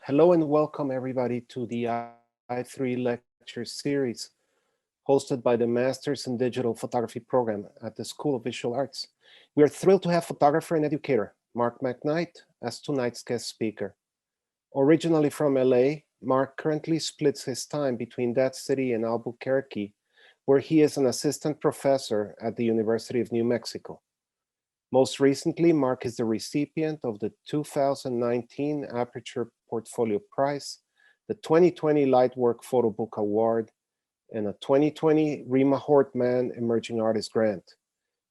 Hello and welcome everybody to the I3 lecture series hosted by the Masters in Digital Photography program at the School of Visual Arts. We are thrilled to have photographer and educator Mark McKnight as tonight's guest speaker. Originally from LA, Mark currently splits his time between that city and Albuquerque, where he is an assistant professor at the University of New Mexico. Most recently, Mark is the recipient of the 2019 Aperture Portfolio Prize, the 2020 Lightwork Photo Book Award, and a 2020 Rema Hort Mann Emerging Artist Grant.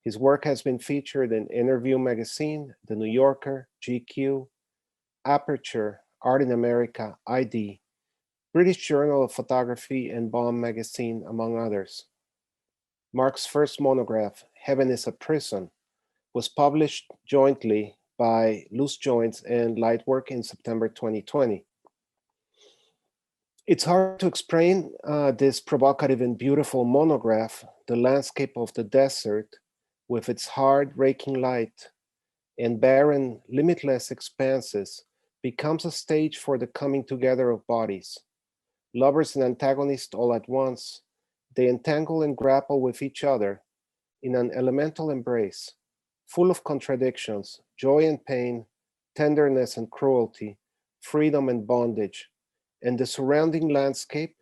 His work has been featured in Interview Magazine, The New Yorker, GQ, Aperture, Art in America, ID, British Journal of Photography, and Bomb Magazine, among others. Mark's first monograph, Heaven is a Prison, was published jointly by Loose Joints and Lightwork in September 2020. It's hard to explain this provocative and beautiful monograph, The Landscape of the Desert, with its hard, raking light and barren, limitless expanses, becomes a stage for the coming together of bodies. Lovers and antagonists all at once, they entangle and grapple with each other in an elemental embrace, full of contradictions, joy and pain, tenderness and cruelty, freedom and bondage, and the surrounding landscape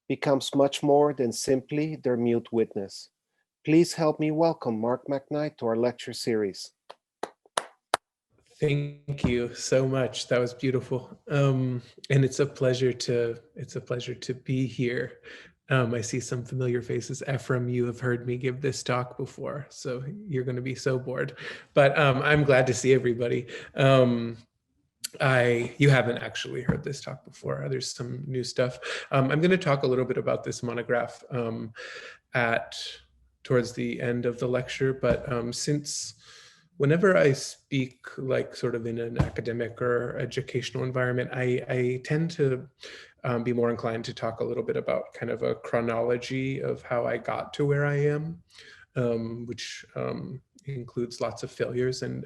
becomes much more than simply their mute witness. Please help me welcome Mark McKnight to our lecture series. Thank you so much. That was beautiful, and it's a pleasure to be here. I see some familiar faces. Ephraim, you have heard me give this talk before, so you're going to be so bored. But I'm glad to see everybody. You haven't actually heard this talk before. There's some new stuff. I'm going to talk a little bit about this monograph towards the end of the lecture, but since whenever I speak like sort of in an academic or educational environment, I tend to be more inclined to talk a little bit about kind of a chronology of how I got to where I am, which includes lots of failures and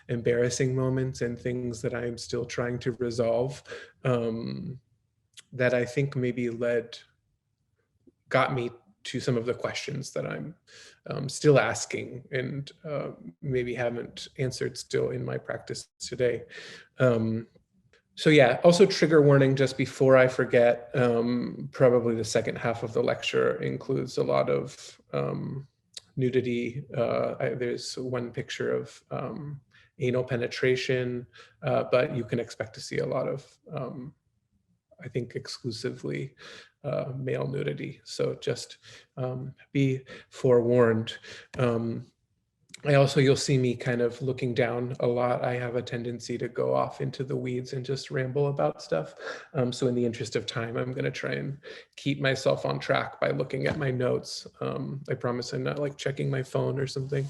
embarrassing moments and things that I'm still trying to resolve, that I think maybe got me to some of the questions that I'm still asking and maybe haven't answered still in my practice today. So yeah, also trigger warning just before I forget, probably the second half of the lecture includes a lot of nudity. There's one picture of anal penetration, but you can expect to see a lot of, I think, exclusively male nudity. So just be forewarned. You'll see me kind of looking down a lot. I have a tendency to go off into the weeds and just ramble about stuff. So in the interest of time, I'm going to try and keep myself on track by looking at my notes. I promise I'm not like checking my phone or something.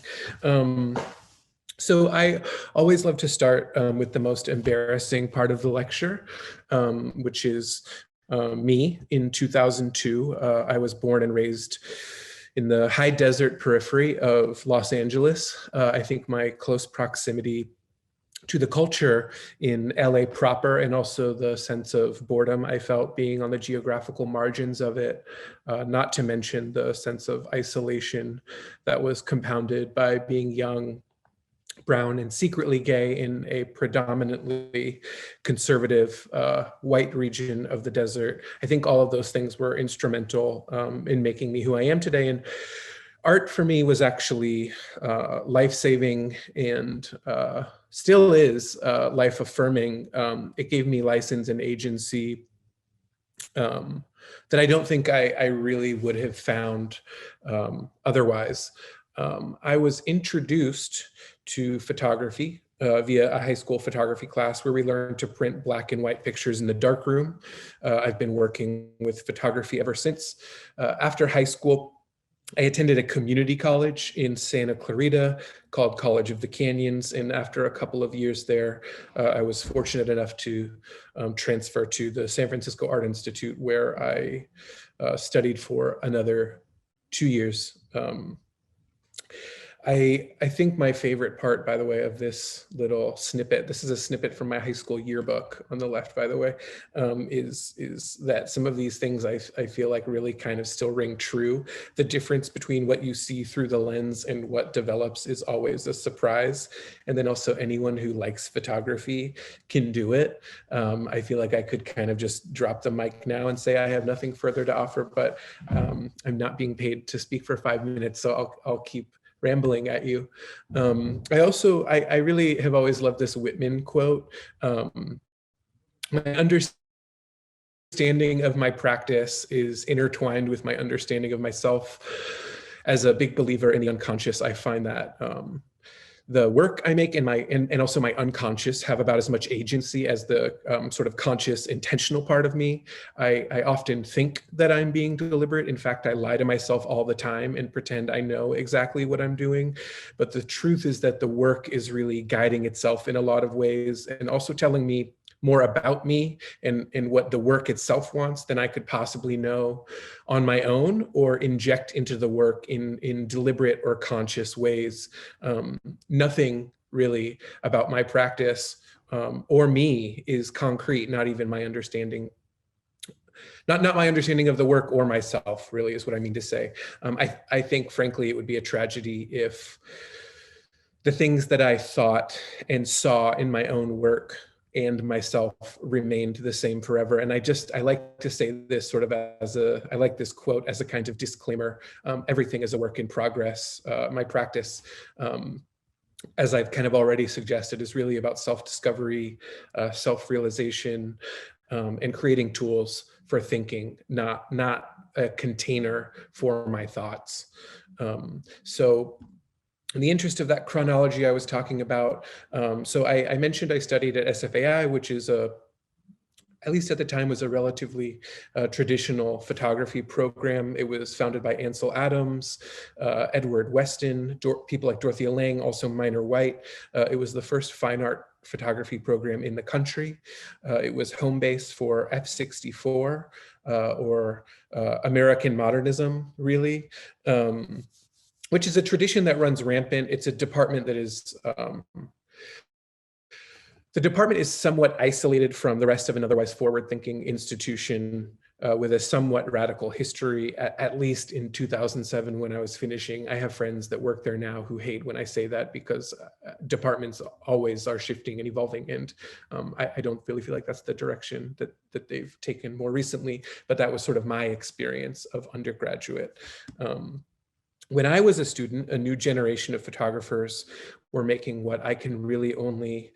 So I always love to start with the most embarrassing part of the lecture, which is me in 2002. I was born and raised in the high desert periphery of Los Angeles. I think my close proximity to the culture in LA proper, and also the sense of boredom I felt being on the geographical margins of it, not to mention the sense of isolation that was compounded by being young, brown, and secretly gay in a predominantly conservative white region of the desert. I think all of those things were instrumental in making me who I am today. And art for me was actually life-saving and still is life-affirming. It gave me license and agency that I don't think I really would have found otherwise. I was introduced to photography via a high school photography class where we learned to print black and white pictures in the darkroom. I've been working with photography ever since. After high school, I attended a community college in Santa Clarita called College of the Canyons. And after a couple of years there, I was fortunate enough to transfer to the San Francisco Art Institute, where I studied for another 2 years. I think my favorite part, by the way, of this little snippet, this is a snippet from my high school yearbook on the left, by the way, is that some of these things I feel like really kind of still ring true. The difference between what you see through the lens and what develops is always a surprise. And then also anyone who likes photography can do it. I feel like I could kind of just drop the mic now and say I have nothing further to offer, but I'm not being paid to speak for 5 minutes, so I'll keep rambling at you. I really have always loved this Whitman quote. My understanding of my practice is intertwined with my understanding of myself. As a big believer in the unconscious, I find that the work I make and also my unconscious have about as much agency as the sort of conscious intentional part of me. I often think that I'm being deliberate. In fact, I lie to myself all the time and pretend I know exactly what I'm doing. But the truth is that the work is really guiding itself in a lot of ways and also telling me more about me and what the work itself wants than I could possibly know on my own or inject into the work in deliberate or conscious ways. Nothing really about my practice or me is concrete, not even my understanding. Not my understanding of the work or myself, really, is what I mean to say. I think, frankly, it would be a tragedy if the things that I thought and saw in my own work and myself remained the same forever. And I like to say this sort of I like this quote as a kind of disclaimer. Everything is a work in progress. My practice, as I've kind of already suggested, is really about self-discovery, self-realization, and creating tools for thinking, not a container for my thoughts. So in the interest of that chronology I was talking about, so I mentioned I studied at SFAI, which is at least at the time, was a relatively traditional photography program. It was founded by Ansel Adams, Edward Weston, people like Dorothea Lange, also Minor White. It was the first fine art photography program in the country. It was home base for F64, or American modernism, really. Which is a tradition that runs rampant. It's a department that is, the department is somewhat isolated from the rest of an otherwise forward-thinking institution with a somewhat radical history, at least in 2007 when I was finishing. I have friends that work there now who hate when I say that because departments always are shifting and evolving, and I don't really feel like that's the direction that they've taken more recently, but that was sort of my experience of undergraduate. When I was a student, a new generation of photographers were making what I can really only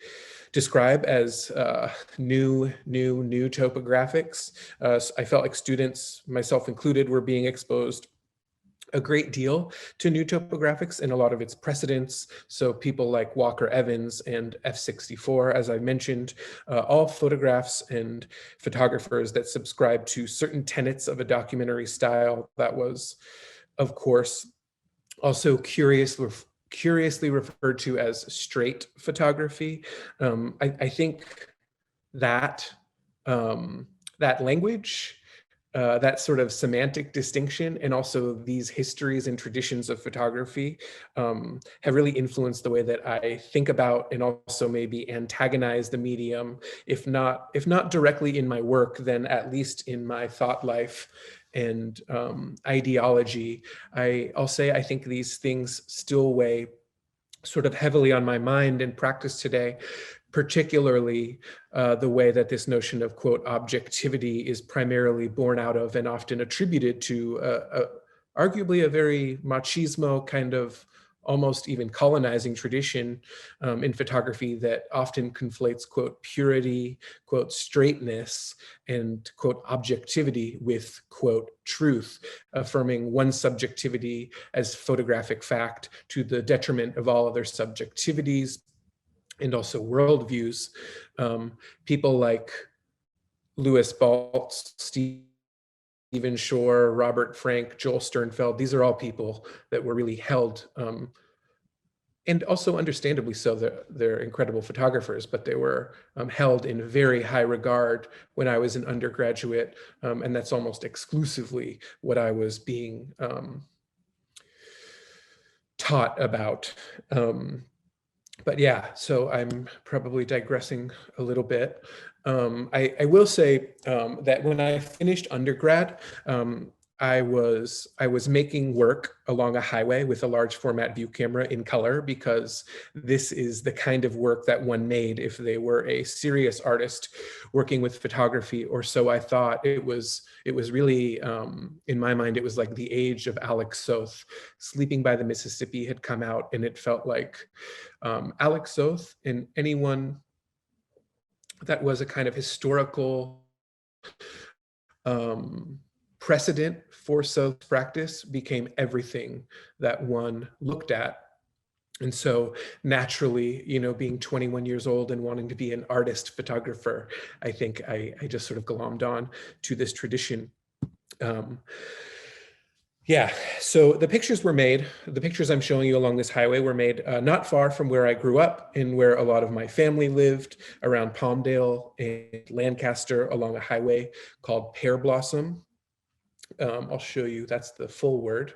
describe as new topographics. I felt like students, myself included, were being exposed a great deal to new topographics and a lot of its precedents. So people like Walker Evans and F64, as I mentioned, all photographs and photographers that subscribe to certain tenets of a documentary style that was, of course, also curiously referred to as straight photography. I think that that language, that sort of semantic distinction, and also these histories and traditions of photography have really influenced the way that I think about and also maybe antagonize the medium, if not directly in my work, then at least in my thought life and ideology. I'll say I think these things still weigh sort of heavily on my mind and practice today, particularly the way that this notion of, quote, objectivity is primarily born out of and often attributed to arguably a very machismo kind of almost even colonizing tradition in photography that often conflates, quote, purity, quote, straightness, and, quote, objectivity with, quote, truth, affirming one subjectivity as photographic fact to the detriment of all other subjectivities and also worldviews. People like Louis Baltz, Stephen Shore, Robert Frank, Joel Sternfeld, these are all people that were really held, and also understandably so, they're incredible photographers, but they were held in very high regard when I was an undergraduate, and that's almost exclusively what I was being taught about. But yeah, so I'm probably digressing a little bit. I will say that when I finished undergrad, I was making work along a highway with a large format view camera in color, because this is the kind of work that one made if they were a serious artist working with photography, or so I thought. It was really, in my mind, it was like the age of Alex Soth. Sleeping by the Mississippi had come out, and it felt like Alex Soth and anyone that was a kind of historical precedent for Soth's practice became everything that one looked at. And so naturally, being 21 years old and wanting to be an artist photographer, I think I just sort of glommed on to this tradition. Yeah, so the pictures I'm showing you along this highway were made not far from where I grew up and where a lot of my family lived, around Palmdale and Lancaster, along a highway called Pear Blossom. I'll show you, that's the full word,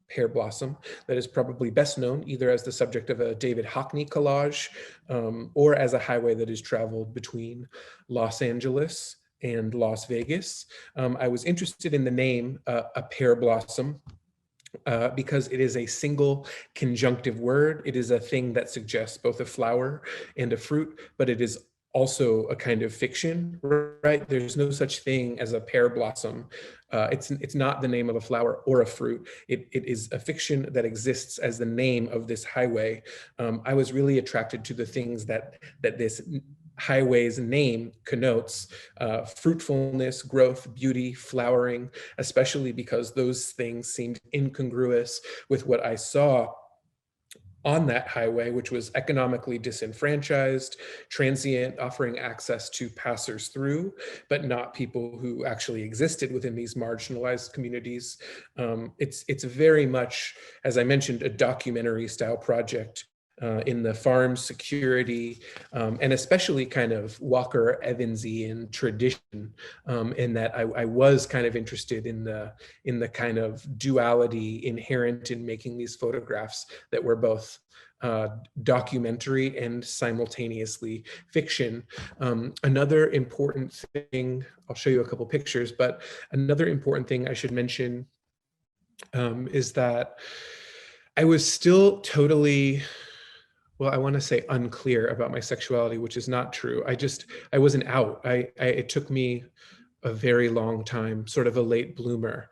Pear Blossom, that is probably best known either as the subject of a David Hockney collage or as a highway that is traveled between Los Angeles and Las Vegas. I was interested in the name, a pear blossom, because it is a single conjunctive word. It is a thing that suggests both a flower and a fruit, but it is also a kind of fiction, right? There's no such thing as a pear blossom. It's not the name of a flower or a fruit. It is a fiction that exists as the name of this highway. I was really attracted to the things that this highway's name connotes: fruitfulness, growth, beauty, flowering, especially because those things seemed incongruous with what I saw on that highway, which was economically disenfranchised, transient, offering access to passers through, but not people who actually existed within these marginalized communities. It's very much, as I mentioned, a documentary style project in the farm security and especially kind of Walker Evansian tradition, in that I was kind of interested in the kind of duality inherent in making these photographs that were both documentary and simultaneously fiction. Another important thing, I'll show you a couple pictures, but another important thing I should mention is that I was still totally, well, I want to say unclear about my sexuality, which is not true. I wasn't out. It took me a very long time, sort of a late bloomer.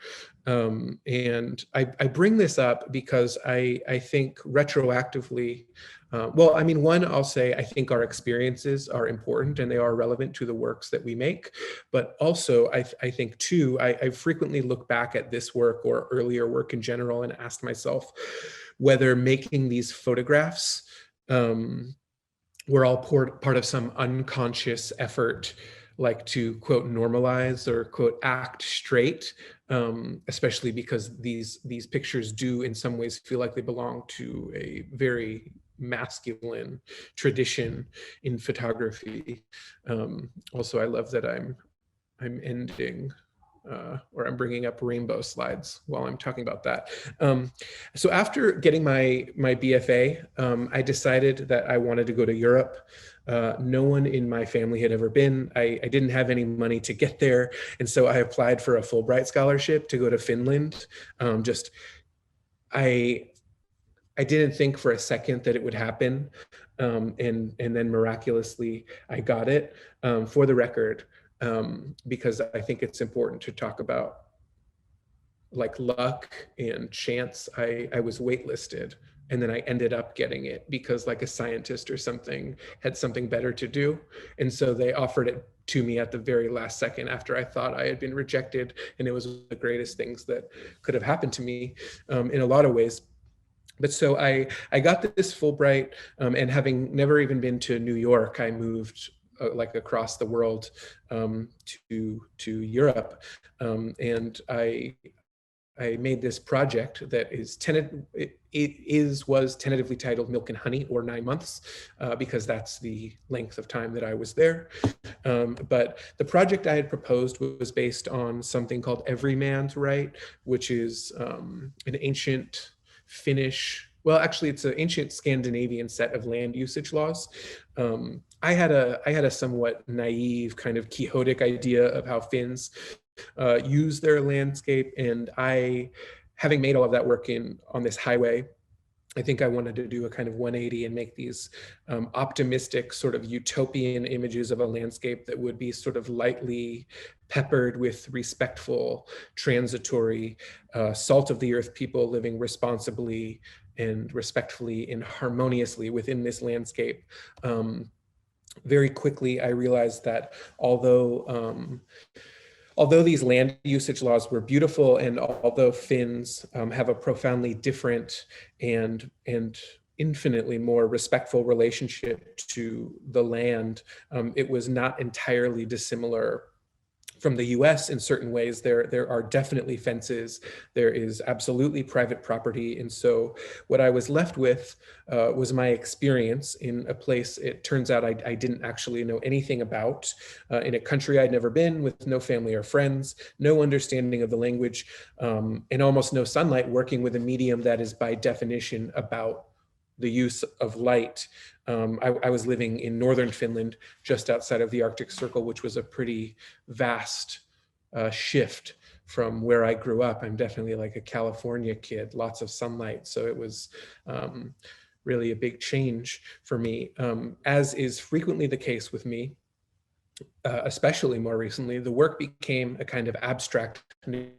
And I bring this up because I think retroactively, well, I mean, one, I'll say, I think our experiences are important and they are relevant to the works that we make. But also, I think, two, I frequently look back at this work or earlier work in general and ask myself whether making these photographs were all part of some unconscious effort, like to quote normalize or quote act straight, especially because these pictures do in some ways feel like they belong to a very masculine tradition in photography. Also, I love that I'm ending or I'm bringing up rainbow slides while I'm talking about that. So after getting my BFA, I decided that I wanted to go to Europe. No one in my family had ever been. I didn't have any money to get there. And so I applied for a Fulbright scholarship to go to Finland. I didn't think for a second that it would happen. And then miraculously, I got it. For the record, because I think it's important to talk about like luck and chance. I was waitlisted and then I ended up getting it because like a scientist or something had something better to do. And so they offered it to me at the very last second after I thought I had been rejected. And it was one of the greatest things that could have happened to me in a lot of ways. But so I got this Fulbright, and having never even been to New York, I moved like across the world to Europe, and I made this project that was tentatively titled Milk and Honey, or 9 months, because that's the length of time that I was there. But the project I had proposed was based on something called every man's right, which is an ancient Finnish, well, actually it's an ancient Scandinavian set of land usage laws. I had a somewhat naive kind of Quixotic idea of how Finns use their landscape, and having made all of that work on this highway, I think I wanted to do a kind of 180 and make these optimistic sort of utopian images of a landscape that would be sort of lightly peppered with respectful, transitory, salt of the earth people living responsibly and respectfully and harmoniously within this landscape. Very quickly, I realized that although these land usage laws were beautiful, and although Finns have a profoundly different and infinitely more respectful relationship to the land, it was not entirely dissimilar from the US in certain ways. There are definitely fences. There is absolutely private property. And so what I was left with was my experience in a place, it turns out I didn't actually know anything about, in a country I'd never been, with no family or friends, no understanding of the language, and almost no sunlight, working with a medium that is by definition about the use of light. I was living in northern Finland, just outside of the Arctic Circle, which was a pretty vast shift from where I grew up. I'm definitely like a California kid, lots of sunlight. So it was really a big change for me. As is frequently the case with me, especially more recently, the work became a kind of abstract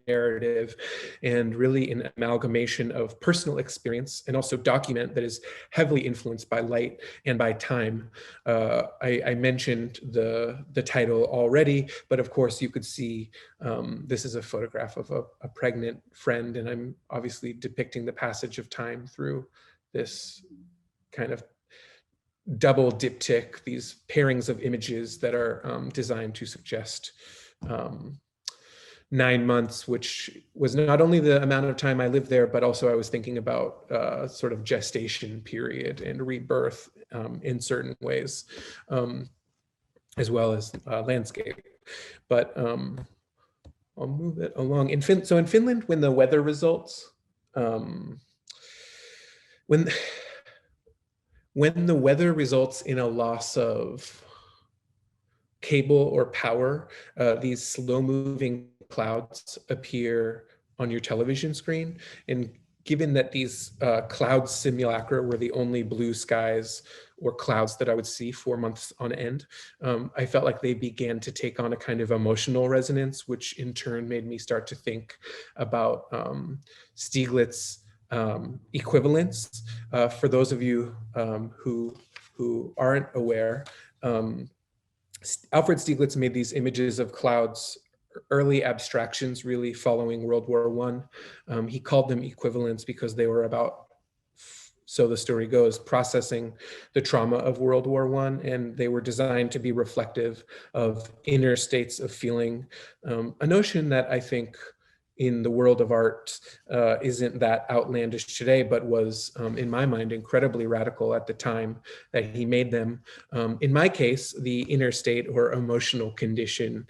narrative and really an amalgamation of personal experience and also document that is heavily influenced by light and by time. I mentioned the title already, but of course you could see this is a photograph of a pregnant friend, and I'm obviously depicting the passage of time through this kind of double diptych, these pairings of images that are designed to suggest 9 months, which was not only the amount of time I lived there, but also I was thinking about sort of gestation period and rebirth in certain ways, as well as landscape. But I'll move it along. So in Finland, when the weather results, when the weather results in a loss of cable or power, these slow-moving clouds appear on your television screen. And given that these cloud simulacra were the only blue skies or clouds that I would see 4 months on end, I felt like they began to take on a kind of emotional resonance, which in turn made me start to think about Stieglitz equivalence. For those of you who aren't aware, Alfred Stieglitz made these images of clouds, early abstractions, really following World War I. He called them equivalents because they were about, so the story goes, processing the trauma of World War I, and they were designed to be reflective of inner states of feeling, a notion that I think in the world of art isn't that outlandish today, but was, in my mind, incredibly radical at the time that he made them. In my case, the inner state or emotional condition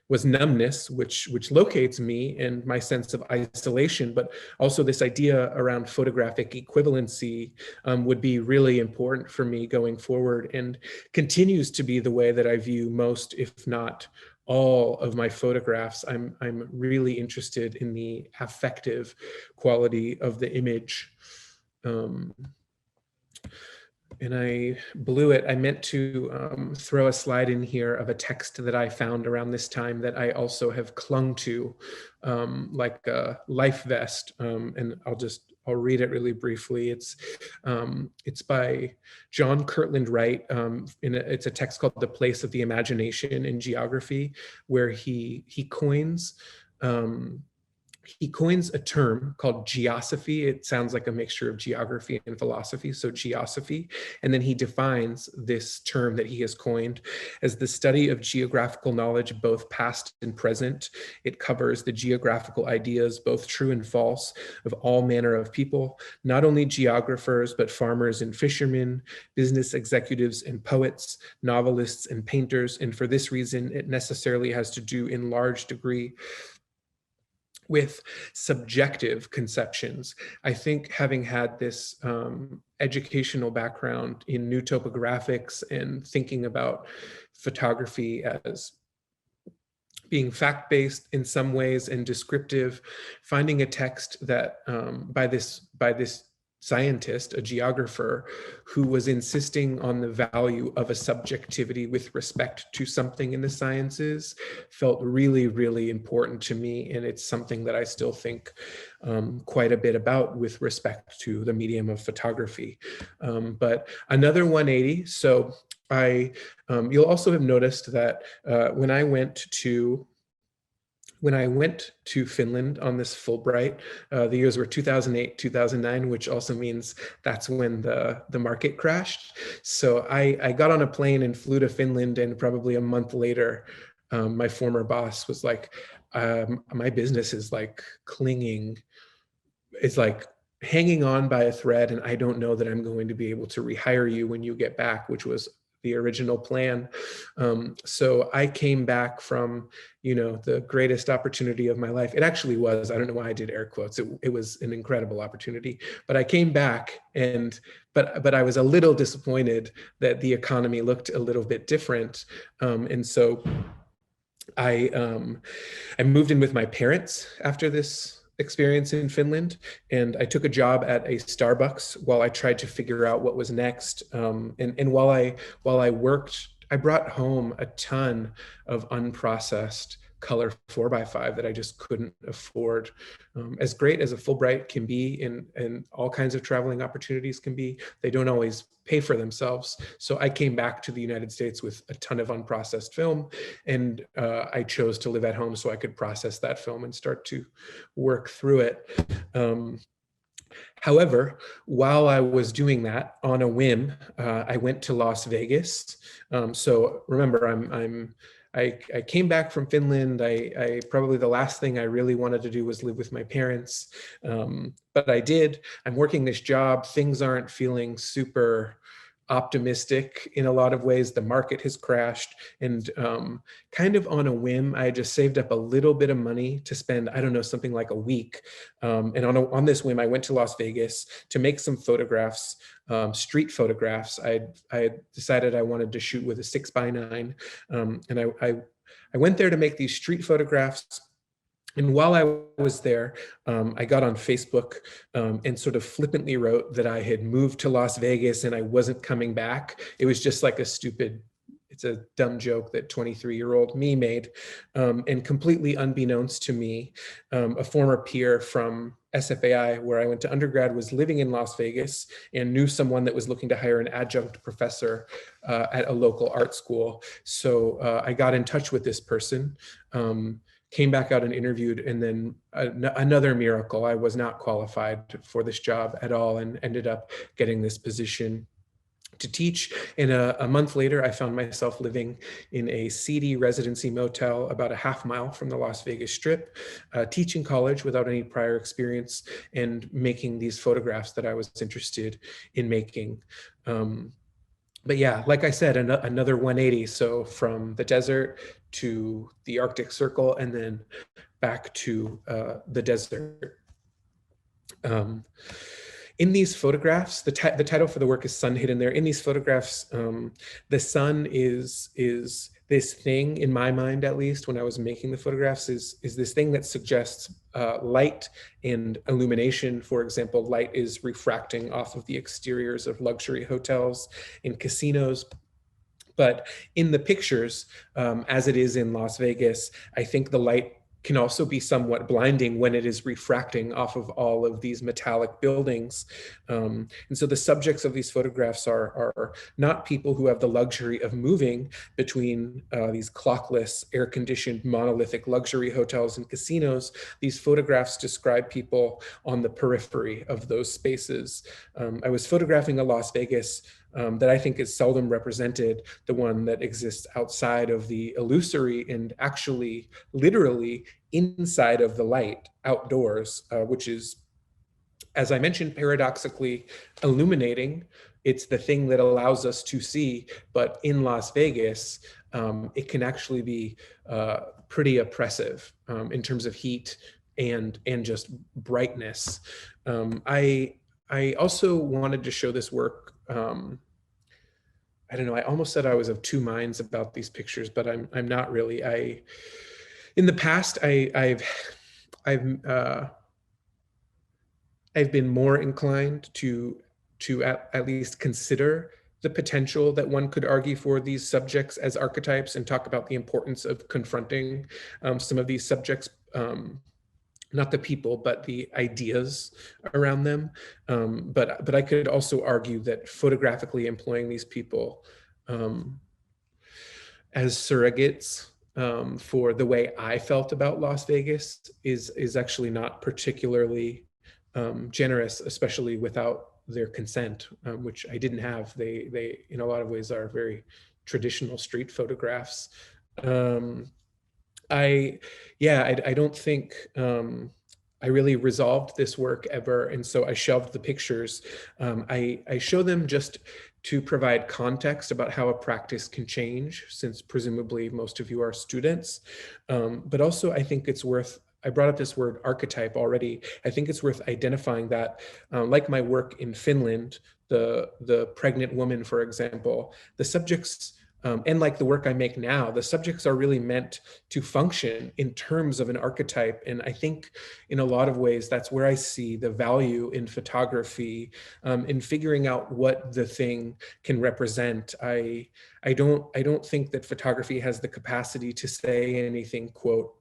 was numbness, which locates me and my sense of isolation, but also this idea around photographic equivalency would be really important for me going forward, and continues to be the way that I view most, if not all, of my photographs. I'm really interested in the affective quality of the image. And I blew it. I meant to throw a slide in here of a text that I found around this time that I also have clung to, like a life vest. And I'll read it really briefly. It's by John Kirtland Wright. It's a text called "The Place of the Imagination in Geography," where he coins a term called geosophy. It sounds like a mixture of geography and philosophy, so geosophy. And then he defines this term that he has coined as the study of geographical knowledge, both past and present. It covers the geographical ideas, both true and false, of all manner of people, not only geographers, but farmers and fishermen, business executives and poets, novelists and painters. And for this reason, it necessarily has to do in large degree with subjective conceptions. I think having had this educational background in new topographics and thinking about photography as being fact-based in some ways and descriptive, finding a text that by this scientist, a geographer, who was insisting on the value of a subjectivity with respect to something in the sciences felt really, really important to me. And it's something that I still think quite a bit about with respect to the medium of photography. But another 180, so you'll also have noticed that when I went to Finland on this Fulbright, the years were 2008, 2009, which also means that's when the market crashed. So I got on a plane and flew to Finland, and probably a month later, my former boss was like, my business is like hanging on by a thread, and I don't know that I'm going to be able to rehire you when you get back, which was the original plan. So I came back from, the greatest opportunity of my life. It actually was, I don't know why I did air quotes. It was an incredible opportunity, but I came back but I was a little disappointed that the economy looked a little bit different. And so I moved in with my parents after this experience in Finland, and I took a job at a Starbucks while I tried to figure out what was next. And while I worked, I brought home a ton of unprocessed color 4x5 that I just couldn't afford. As great as a Fulbright can be, and all kinds of traveling opportunities can be, they don't always pay for themselves. So I came back to the United States with a ton of unprocessed film, and I chose to live at home so I could process that film and start to work through it. However, while I was doing that, on a whim, I went to Las Vegas. So remember, I came back from Finland. I probably the last thing I really wanted to do was live with my parents, but I did. I'm working this job. Things aren't feeling super optimistic in a lot of ways. The market has crashed, and kind of on a whim, I just saved up a little bit of money to spend, I don't know, something like a week. And on this whim, I went to Las Vegas to make some photographs, street photographs. I had decided I wanted to shoot with a 6x9, and I went there to make these street photographs. And while I was there, I got on Facebook and sort of flippantly wrote that I had moved to Las Vegas and I wasn't coming back. It was just like it's a dumb joke that 23-year-old me made. And completely unbeknownst to me, a former peer from SFAI, where I went to undergrad, was living in Las Vegas and knew someone that was looking to hire an adjunct professor at a local art school. So I got in touch with this person. Came back out and interviewed, and then another miracle. I was not qualified for this job at all, and ended up getting this position to teach. And a month later, I found myself living in a seedy residency motel about a half mile from the Las Vegas Strip, teaching college without any prior experience, and making these photographs that I was interested in making. But yeah, like I said, another 180. So from the desert to the Arctic Circle, and then back to the desert. In these photographs, the title for the work is Sun Hidden There. In these photographs, the sun is this thing, in my mind at least, when I was making the photographs, is this thing that suggests light and illumination. For example, light is refracting off of the exteriors of luxury hotels and casinos. But in the pictures, as it is in Las Vegas, I think the light can also be somewhat blinding when it is refracting off of all of these metallic buildings. And so the subjects of these photographs are not people who have the luxury of moving between these clockless, air-conditioned, monolithic luxury hotels and casinos. These photographs describe people on the periphery of those spaces. I was photographing a Las Vegas that I think is seldom represented, the one that exists outside of the illusory and actually literally inside of the light, outdoors, which is, as I mentioned, paradoxically illuminating. It's the thing that allows us to see, but in Las Vegas, it can actually be pretty oppressive in terms of heat and just brightness. I also wanted to show this work. I don't know. I almost said I was of two minds about these pictures, but I'm not really. In the past, I've I've been more inclined to at least consider the potential that one could argue for these subjects as archetypes and talk about the importance of confronting some of these subjects, not the people, but the ideas around them. But I could also argue that photographically employing these people as surrogates for the way I felt about Las Vegas is actually not particularly generous, especially without their consent, which I didn't have. They in a lot of ways are very traditional street photographs. I yeah, I don't think I really resolved this work ever, and so I shelved the pictures. I show them just to provide context about how a practice can change, since presumably most of you are students. But also, I think it's worth. I brought up this word archetype already. I think it's worth identifying that, like my work in Finland, the pregnant woman, for example, the subjects. And like the work I make now, the subjects are really meant to function in terms of an archetype. And I think in a lot of ways, that's where I see the value in photography, in figuring out what the thing can represent. I don't think that photography has the capacity to say anything, quote,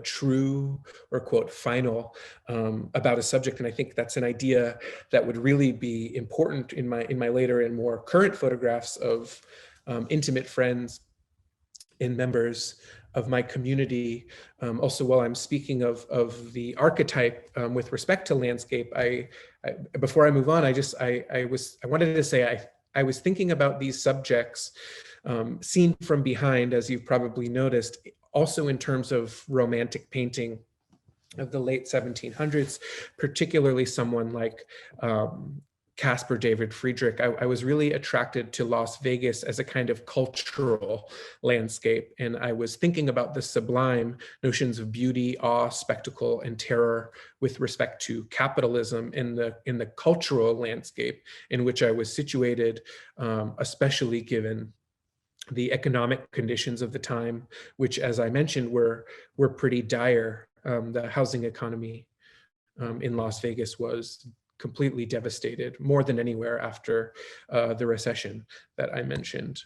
true or quote final about a subject, and I think that's an idea that would really be important in my later and more current photographs of intimate friends and members of my community. Also, while I'm speaking of the archetype with respect to landscape, I before I move on, I wanted to say I was thinking about these subjects seen from behind, as you've probably noticed, also in terms of romantic painting of the late 1700s, particularly someone like Caspar David Friedrich. I was really attracted to Las Vegas as a kind of cultural landscape. And I was thinking about the sublime notions of beauty, awe, spectacle, and terror with respect to capitalism in the cultural landscape in which I was situated, especially given the economic conditions of the time, which, as I mentioned, were pretty dire. The housing economy in Las Vegas was completely devastated, more than anywhere after the recession that I mentioned.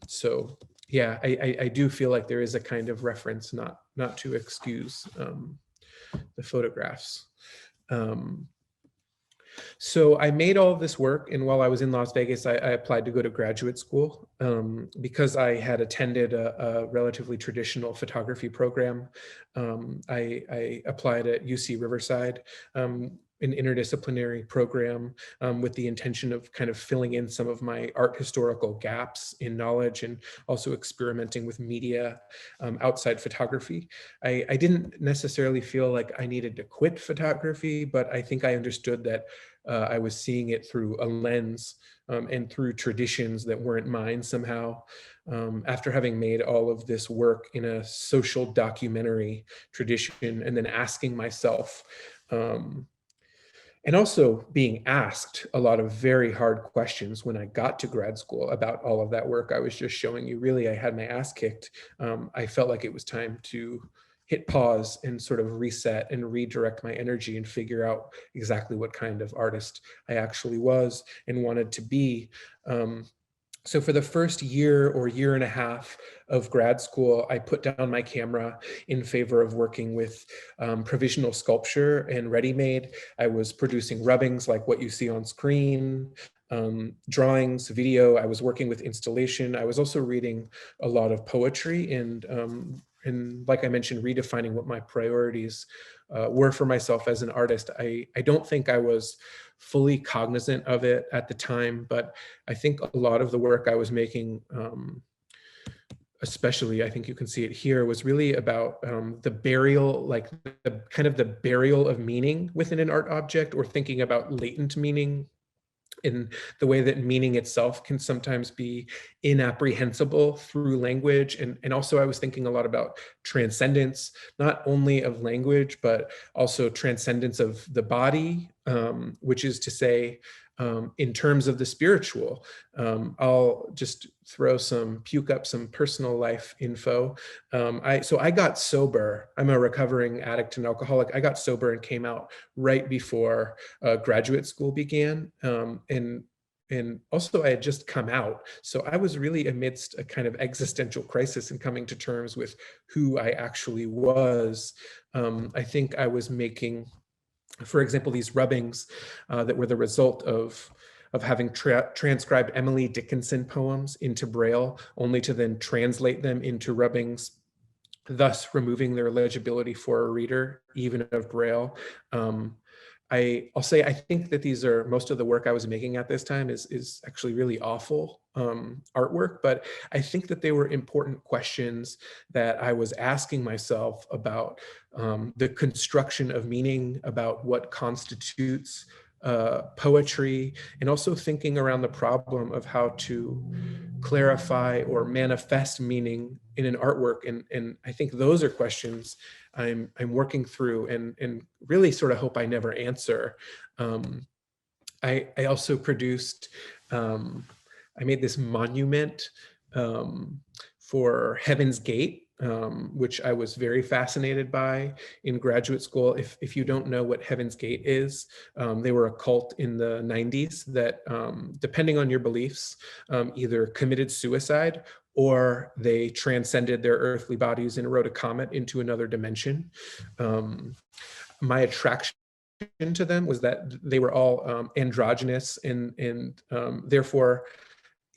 So yeah, I do feel like there is a kind of reference, not to excuse the photographs. So I made all of this work, and while I was in Las Vegas, I applied to go to graduate school because I had attended a relatively traditional photography program. I applied at UC Riverside, an interdisciplinary program with the intention of kind of filling in some of my art historical gaps in knowledge and also experimenting with media outside photography. I didn't necessarily feel like I needed to quit photography, but I think I understood that I was seeing it through a lens and through traditions that weren't mine somehow. After having made all of this work in a social documentary tradition, and then asking myself, and also being asked a lot of very hard questions when I got to grad school about all of that work I was just showing you. Really, I had my ass kicked. I felt like it was time to hit pause and sort of reset and redirect my energy and figure out exactly what kind of artist I actually was and wanted to be. So for the first year or year and a half of grad school, I put down my camera in favor of working with provisional sculpture and ready-made. I was producing rubbings like what you see on screen, drawings, video. I was working with installation. I was also reading a lot of poetry and like I mentioned, redefining what my priorities were for myself as an artist. I don't think I was fully cognizant of it at the time, but I think a lot of the work I was making, especially, I think you can see it here, was really about the burial, like the kind of the burial of meaning within an art object, or thinking about latent meaning in the way that meaning itself can sometimes be inapprehensible through language. And also I was thinking a lot about transcendence, not only of language, but also transcendence of the body, which is to say, in terms of the spiritual. I'll just puke up some personal life info. So I got sober. I'm a recovering addict and alcoholic. I got sober and came out right before graduate school began. And also I had just come out. So I was really amidst a kind of existential crisis and coming to terms with who I actually was. I think I was making, for example, these rubbings that were the result of having transcribed Emily Dickinson poems into Braille, only to then translate them into rubbings, thus removing their legibility for a reader, even of Braille. I'll say I think that these are, most of the work I was making at this time is actually really awful artwork, but I think that they were important questions that I was asking myself about the construction of meaning, about what constitutes poetry, and also thinking around the problem of how to clarify or manifest meaning in an artwork. And I think those are questions I'm working through and really sort of hope I never answer. I also produced, I made this monument for Heaven's Gate, which I was very fascinated by in graduate school. If you don't know what Heaven's Gate is, they were a cult in the 90s that, depending on your beliefs, either committed suicide or they transcended their earthly bodies and rode a comet into another dimension. My attraction to them was that they were all androgynous and therefore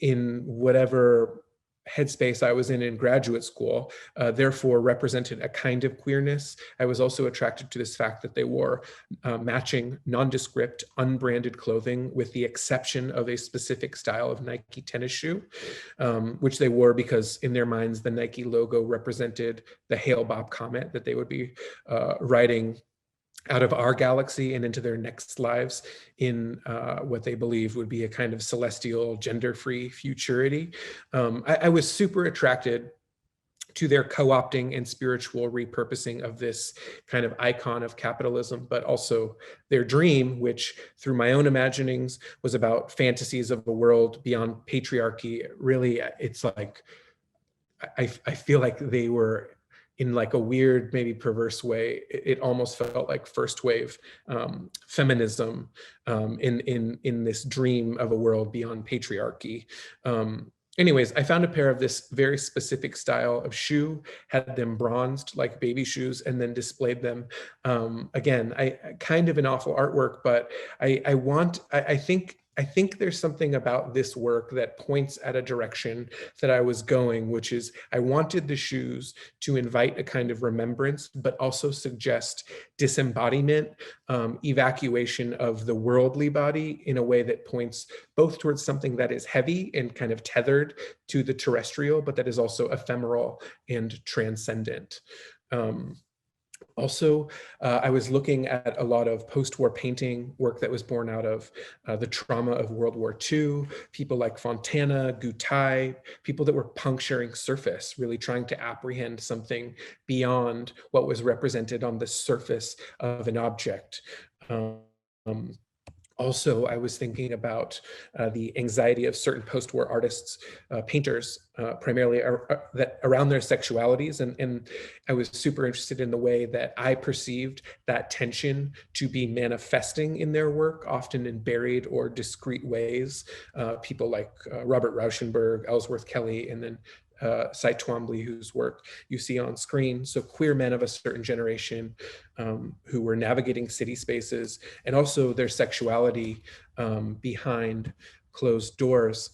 in whatever headspace I was in graduate school, therefore represented a kind of queerness. I was also attracted to this fact that they wore matching, nondescript, unbranded clothing, with the exception of a specific style of Nike tennis shoe, which they wore because in their minds, the Nike logo represented the Hale-Bopp comet that they would be riding out of our galaxy and into their next lives in what they believe would be a kind of celestial, gender-free futurity. I was super attracted to their co-opting and spiritual repurposing of this kind of icon of capitalism, but also their dream, which through my own imaginings was about fantasies of a world beyond patriarchy. Really, it's like, I feel like they were, in like a weird, maybe perverse way, it almost felt like first wave feminism in this dream of a world beyond patriarchy. Anyways, I found a pair of this very specific style of shoe, had them bronzed like baby shoes, and then displayed them. Again, I kind of an awful artwork, but I think there's something about this work that points at a direction that I was going, which is I wanted the shoes to invite a kind of remembrance, but also suggest disembodiment, evacuation of the worldly body in a way that points both towards something that is heavy and kind of tethered to the terrestrial, but that is also ephemeral and transcendent. Also, I was looking at a lot of post-war painting work that was born out of the trauma of World War II, people like Fontana, Gutai, people that were puncturing surface, really trying to apprehend something beyond what was represented on the surface of an object. Also, I was thinking about the anxiety of certain post-war artists, painters, primarily that around their sexualities. And I was super interested in the way that I perceived that tension to be manifesting in their work, often in buried or discrete ways. People like Robert Rauschenberg, Ellsworth Kelly, and then Cy Twombly, whose work you see on screen. So queer men of a certain generation who were navigating city spaces, and also their sexuality behind closed doors.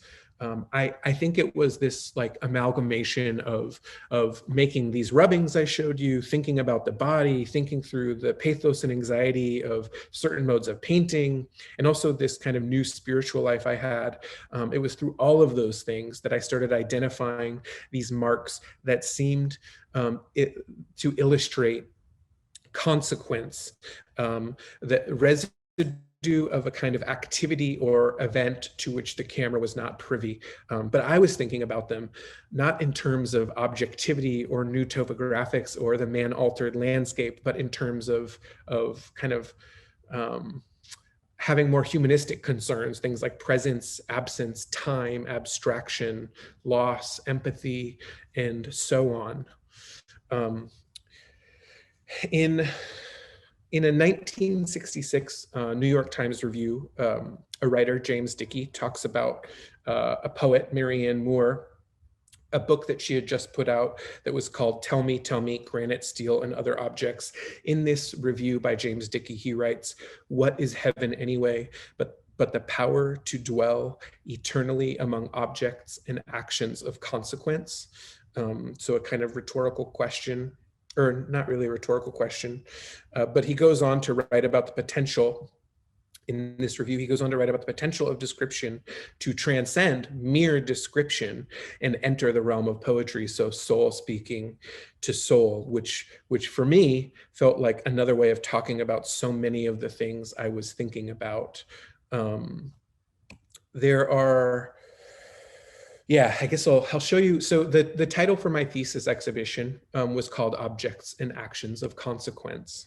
I think it was this like amalgamation of making these rubbings I showed you, thinking about the body, thinking through the pathos and anxiety of certain modes of painting, and also this kind of new spiritual life I had. It was through all of those things that I started identifying these marks that seemed to illustrate consequence, that residue residue of a kind of activity or event to which the camera was not privy. But I was thinking about them not in terms of objectivity or new topographics or the man-altered landscape, but in terms of kind of having more humanistic concerns, things like presence, absence, time, abstraction, loss, empathy, and so on. In a 1966 New York Times review, a writer, James Dickey, talks about a poet, Marianne Moore, a book that she had just put out that was called Tell Me, Granite, Steel, and Other Objects. In this review by James Dickey, he writes, "What is heaven anyway, but the power to dwell eternally among objects and actions of consequence?" So a kind of rhetorical question, or not really a rhetorical question, but he goes on to write about the potential. In this review, he goes on to write about the potential of description to transcend mere description and enter the realm of poetry. So soul speaking to soul, which for me felt like another way of talking about so many of the things I was thinking about. There are, yeah, I guess I'll show you. So the title for my thesis exhibition was called Objects and Actions of Consequence.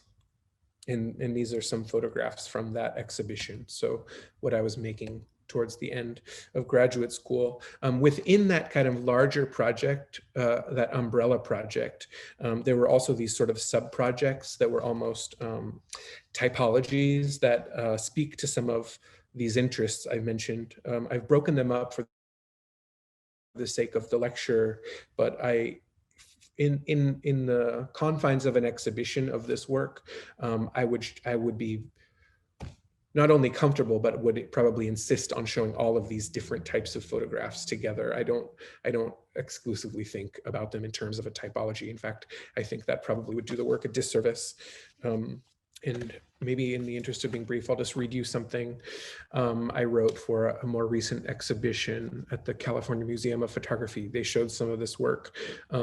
And these are some photographs from that exhibition. So what I was making towards the end of graduate school. Within that kind of larger project, that umbrella project, there were also these sort of sub-projects that were almost typologies that speak to some of these interests I mentioned. I've broken them up for the sake of the lecture, but in the confines of an exhibition of this work, I would be not only comfortable, but would probably insist on showing all of these different types of photographs together. I don't exclusively think about them in terms of a typology. In fact, I think that probably would do the work a disservice. And maybe in the interest of being brief, I'll just read you something I wrote for a more recent exhibition at the California Museum of Photography. They showed some of this work.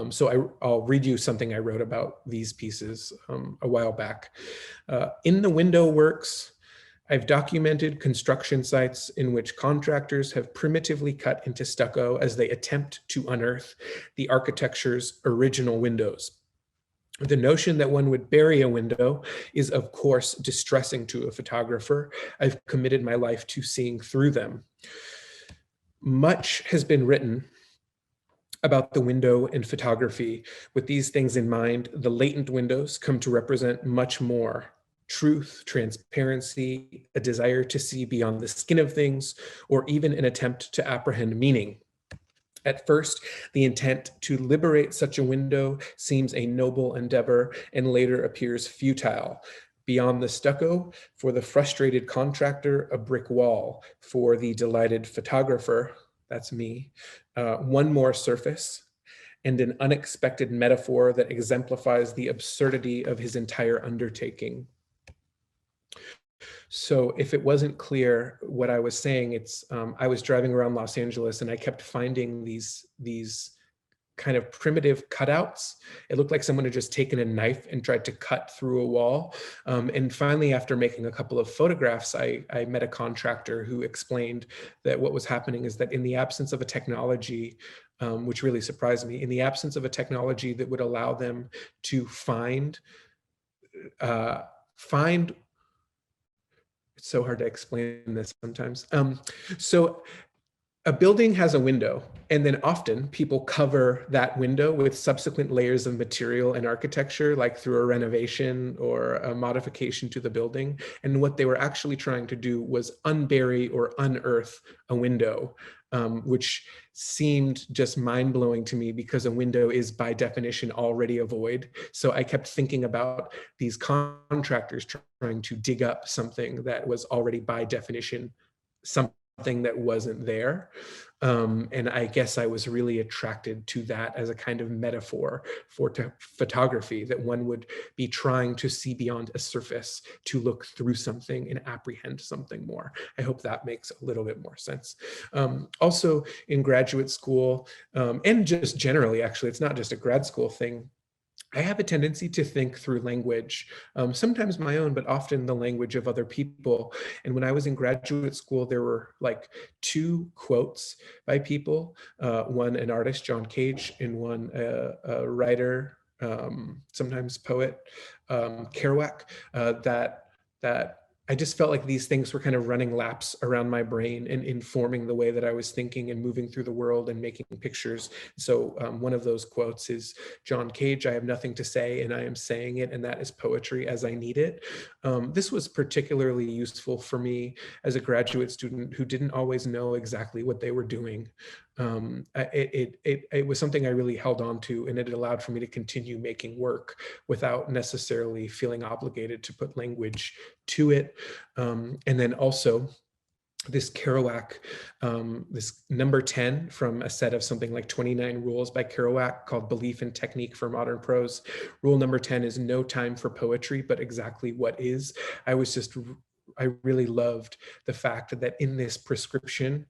So I'll read you something I wrote about these pieces a while back. In the window works, I've documented construction sites in which contractors have primitively cut into stucco as they attempt to unearth the architecture's original windows. The notion that one would bury a window is, of course, distressing to a photographer. I've committed my life to seeing through them. Much has been written about the window in photography. With these things in mind, the latent windows come to represent much more: truth, transparency, a desire to see beyond the skin of things, or even an attempt to apprehend meaning. At first, the intent to liberate such a window seems a noble endeavor and later appears futile. Beyond the stucco, for the frustrated contractor, a brick wall. For the delighted photographer, that's me, one more surface, and an unexpected metaphor that exemplifies the absurdity of his entire undertaking. So if it wasn't clear what I was saying, it's I was driving around Los Angeles and I kept finding these kind of primitive cutouts. It looked like someone had just taken a knife and tried to cut through a wall. And finally, after making a couple of photographs, I met a contractor who explained that what was happening is that in the absence of a technology, which really surprised me, in the absence of a technology that would allow them to find it's so hard to explain this sometimes. So a building has a window, and then often people cover that window with subsequent layers of material and architecture, like through a renovation or a modification to the building. And what they were actually trying to do was unbury or unearth a window, which seemed just mind-blowing to me because a window is by definition already a void. So I kept thinking about these contractors trying to dig up something that was already by definition something that wasn't there. And I guess I was really attracted to that as a kind of metaphor for photography, that one would be trying to see beyond a surface, to look through something and apprehend something more. I hope that makes a little bit more sense. Also in graduate school, and just generally, actually, it's not just a grad school thing, I have a tendency to think through language, sometimes my own, but often the language of other people. And when I was in graduate school, there were like two quotes by people, one an artist, John Cage, and one a writer, sometimes poet, Kerouac, that I just felt like these things were kind of running laps around my brain and informing the way that I was thinking and moving through the world and making pictures. So one of those quotes is John Cage, "I have nothing to say and I am saying it, and that is poetry as I need it." This was particularly useful for me as a graduate student who didn't always know exactly what they were doing. It was something I really held on to, and it allowed for me to continue making work without necessarily feeling obligated to put language to it. And then also this Kerouac, this number 10 from a set of something like 29 rules by Kerouac called Belief and Technique for Modern Prose. Rule number 10 is no time for poetry, but exactly what is. I really loved the fact that in this prescription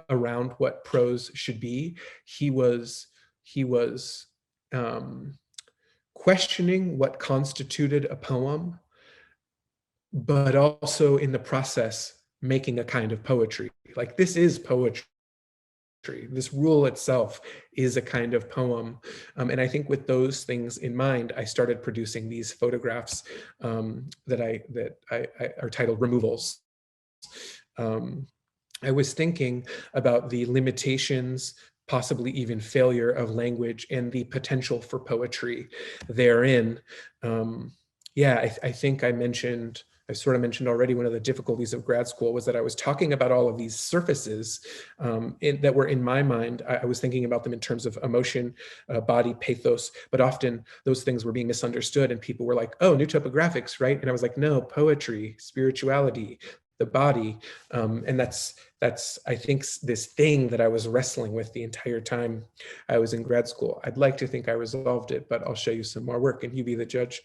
around what prose should be, he was questioning what constituted a poem, but also in the process making a kind of poetry. Like, this is poetry. This rule itself is a kind of poem. And I think with those things in mind, I started producing these photographs that are titled removals. I was thinking about the limitations, possibly even failure of language, and the potential for poetry therein. I think I sort of mentioned already, one of the difficulties of grad school was that I was talking about all of these surfaces that were in my mind. I was thinking about them in terms of emotion, body, pathos, but often those things were being misunderstood, and people were like, "Oh, new topographics, right?" And I was like, "No, poetry, spirituality, the body." And that's I think this thing that I was wrestling with the entire time I was in grad school. I'd like to think I resolved it, but I'll show you some more work and you be the judge.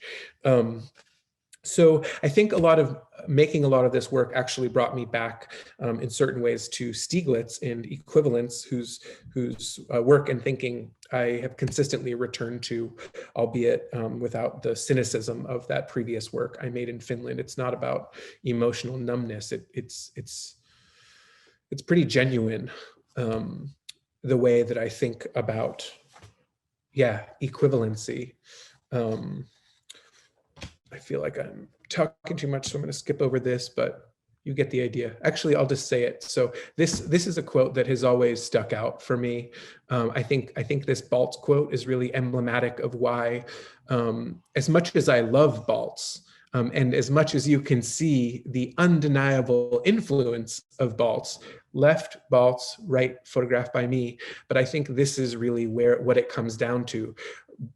So I think making a lot of this work actually brought me back in certain ways to Stieglitz and equivalence, whose work and thinking I have consistently returned to, albeit without the cynicism of that previous work I made in Finland. It's not about emotional numbness. It's pretty genuine, the way that I think about, equivalency. I feel like I'm talking too much, so I'm going to skip over this, but you get the idea. Actually, I'll just say it. So this is a quote that has always stuck out for me. I think this Baltz quote is really emblematic of why, as much as I love Baltz, and as much as you can see the undeniable influence of Baltz, left Baltz, right photographed by me, but I think this is really what it comes down to.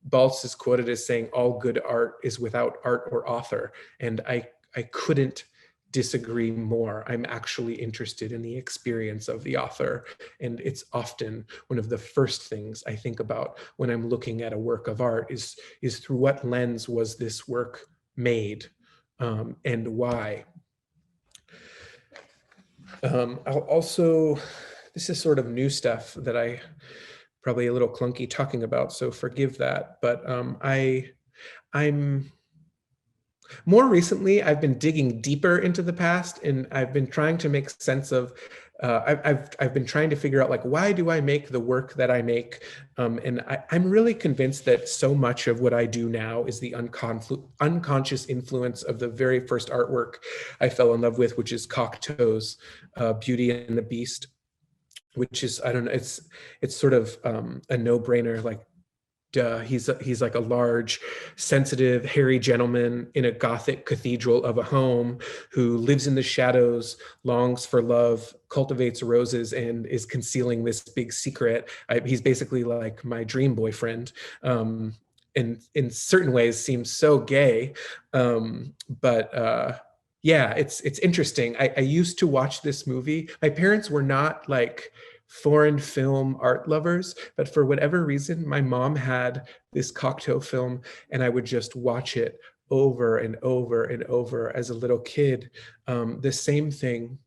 Baltz is quoted as saying, "All good art is without art or author." And I couldn't disagree more. I'm actually interested in the experience of the author. And it's often one of the first things I think about when I'm looking at a work of art is through what lens was this work made, and why. I'll also, this is sort of new stuff that I probably a little clunky talking about, so forgive that. But I'm more recently, I've been digging deeper into the past, and I've been trying to make sense of, I've been trying to figure out, like, why do I make the work that I make? And I'm really convinced that so much of what I do now is the unconscious influence of the very first artwork I fell in love with, which is Cocteau's Beauty and the Beast, which is, I don't know, it's sort of a no-brainer. Like, he's like a large, sensitive, hairy gentleman in a Gothic cathedral of a home who lives in the shadows, longs for love, cultivates roses, and is concealing this big secret. He's basically like my dream boyfriend. And in certain ways seems so gay. But it's interesting. I used to watch this movie. My parents were not like foreign film art lovers, but for whatever reason, my mom had this Cocteau film, and I would just watch it over and over and over as a little kid. The same thing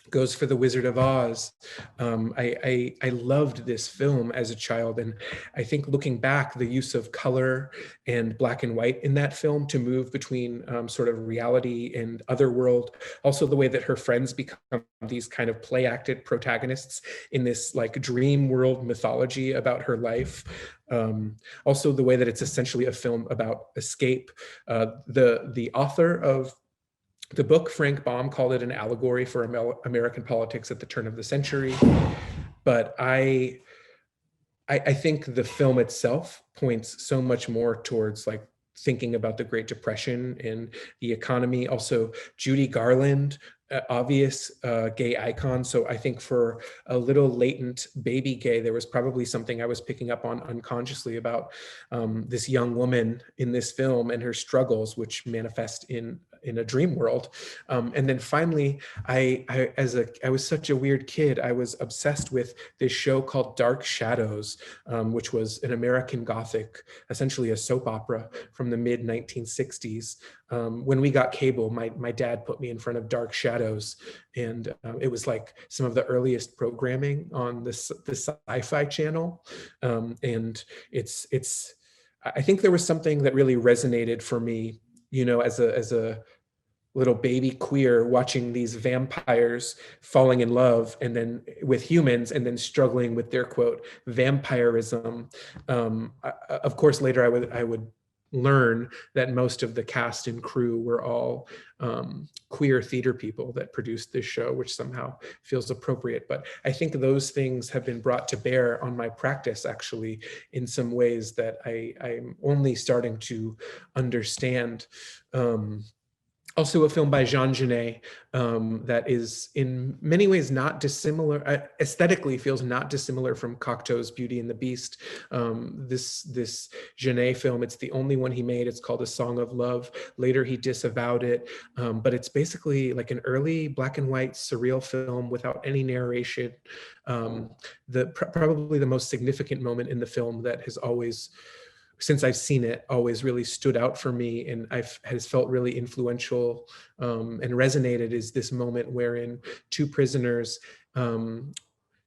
goes for The Wizard of Oz. I loved this film as a child, and I think looking back, the use of color and black and white in that film to move between sort of reality and otherworld, also the way that her friends become these kind of play acted protagonists in this like dream world mythology about her life. Also the way that it's essentially a film about escape. The author of the book, Frank Baum, called it an allegory for American politics at the turn of the century. But I think the film itself points so much more towards like thinking about the Great Depression and the economy. Also, Judy Garland, obvious gay icon. So I think for a little latent baby gay, there was probably something I was picking up on unconsciously about this young woman in this film and her struggles, which manifest in a dream world. And then finally, I was such a weird kid. I was obsessed with this show called Dark Shadows, which was an American Gothic, essentially a soap opera from the mid 1960s. When we got cable, my dad put me in front of Dark Shadows, and it was like some of the earliest programming on the Sci-Fi Channel, and it's. I think there was something that really resonated for me, you know, as a little baby queer watching these vampires falling in love and then with humans and then struggling with their quote vampirism. Of course, later I would learn that most of the cast and crew were all queer theater people that produced this show, which somehow feels appropriate. But I think those things have been brought to bear on my practice actually in some ways that I'm only starting to understand. Also a film by Jean Genet that is in many ways not dissimilar, aesthetically feels not dissimilar from Cocteau's Beauty and the Beast. This Genet film, it's the only one he made. It's called A Song of Love. Later he disavowed it, but it's basically like an early black and white surreal film without any narration. Probably the most significant moment in the film that has always, since I've seen it, always really stood out for me and has felt really influential and resonated is this moment wherein two prisoners,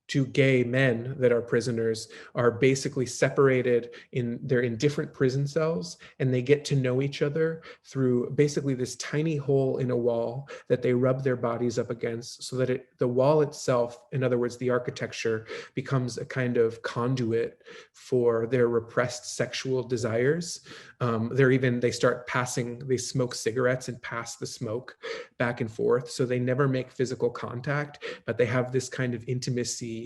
two gay men that are prisoners, are basically separated they're in different prison cells, and they get to know each other through basically this tiny hole in a wall that they rub their bodies up against, so that the wall itself, in other words, the architecture, becomes a kind of conduit for their repressed sexual desires. They smoke cigarettes and pass the smoke back and forth. So they never make physical contact, but they have this kind of intimacy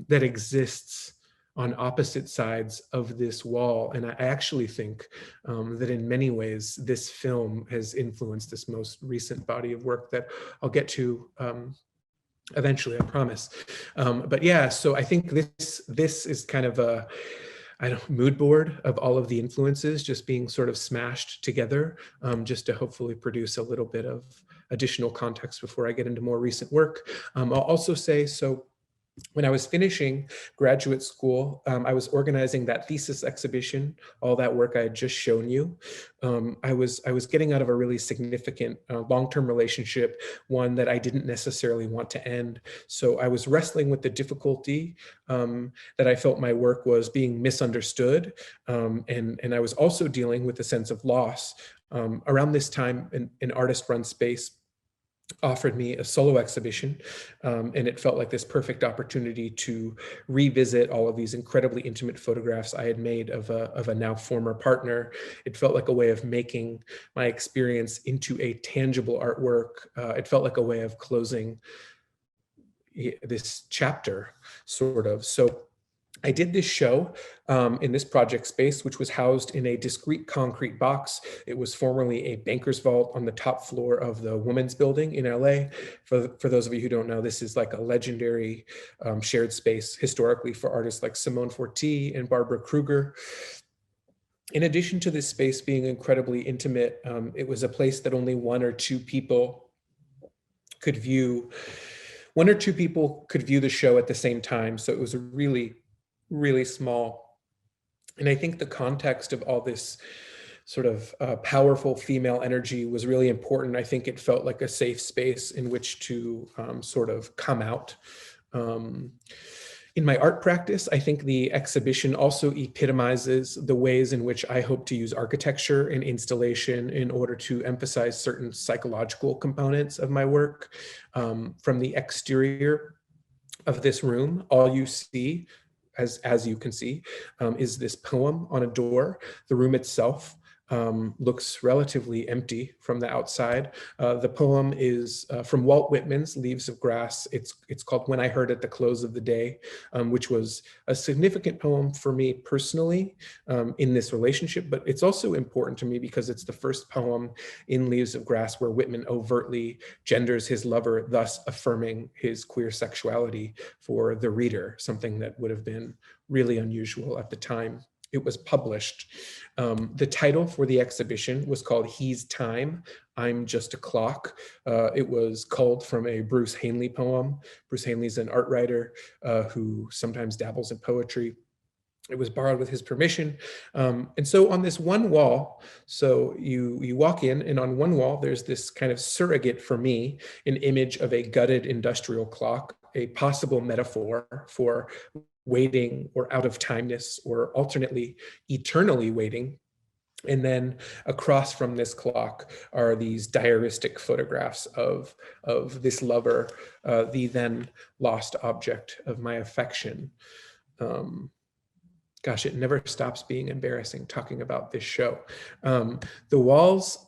that exists on opposite sides of this wall. And I actually think that in many ways, this film has influenced this most recent body of work that I'll get to eventually, I promise. But yeah, so I think this is kind of a mood board of all of the influences just being sort of smashed together, just to hopefully produce a little bit of additional context before I get into more recent work. I'll also say, so when I was finishing graduate school, I was organizing that thesis exhibition, all that work I had just shown you. I was getting out of a really significant long-term relationship, one that I didn't necessarily want to end. So I was wrestling with the difficulty that I felt my work was being misunderstood. And I was also dealing with a sense of loss. Around this time, an artist-run space offered me a solo exhibition, and it felt like this perfect opportunity to revisit all of these incredibly intimate photographs I had made of a now former partner. It felt like a way of making my experience into a tangible artwork. It felt like a way of closing this chapter, sort of. So I did this show in this project space, which was housed in a discrete concrete box. It was formerly a banker's vault on the top floor of the Women's Building in LA. For those of you who don't know, this is like a legendary shared space historically for artists like Simone Forti and Barbara Kruger. In addition to this space being incredibly intimate, it was a place that only one or two people could view the show at the same time. So it was a really, really small. And I think the context of all this sort of powerful female energy was really important. I think it felt like a safe space in which to sort of come out. In my art practice, I think the exhibition also epitomizes the ways in which I hope to use architecture and installation in order to emphasize certain psychological components of my work. From the exterior of this room, all you see, as you can see, is this poem on a door. The room itself looks relatively empty from the outside. The poem is from Walt Whitman's Leaves of Grass. It's called When I Heard at the Close of the Day, which was a significant poem for me personally in this relationship, but it's also important to me because it's the first poem in Leaves of Grass where Whitman overtly genders his lover, thus affirming his queer sexuality for the reader, something that would have been really unusual at the time it was published. The title for the exhibition was called He's Time, I'm Just a Clock. It was culled from a Bruce Hanley poem. Bruce Hanley's an art writer who sometimes dabbles in poetry. It was borrowed with his permission. And so on this one wall, so you walk in, and on one wall, there's this kind of surrogate for me, an image of a gutted industrial clock, a possible metaphor for waiting or out of timeness, or alternately eternally waiting. And then across from this clock are these diaristic photographs of this lover, the then lost object of my affection. Gosh, it never stops being embarrassing talking about this show. The walls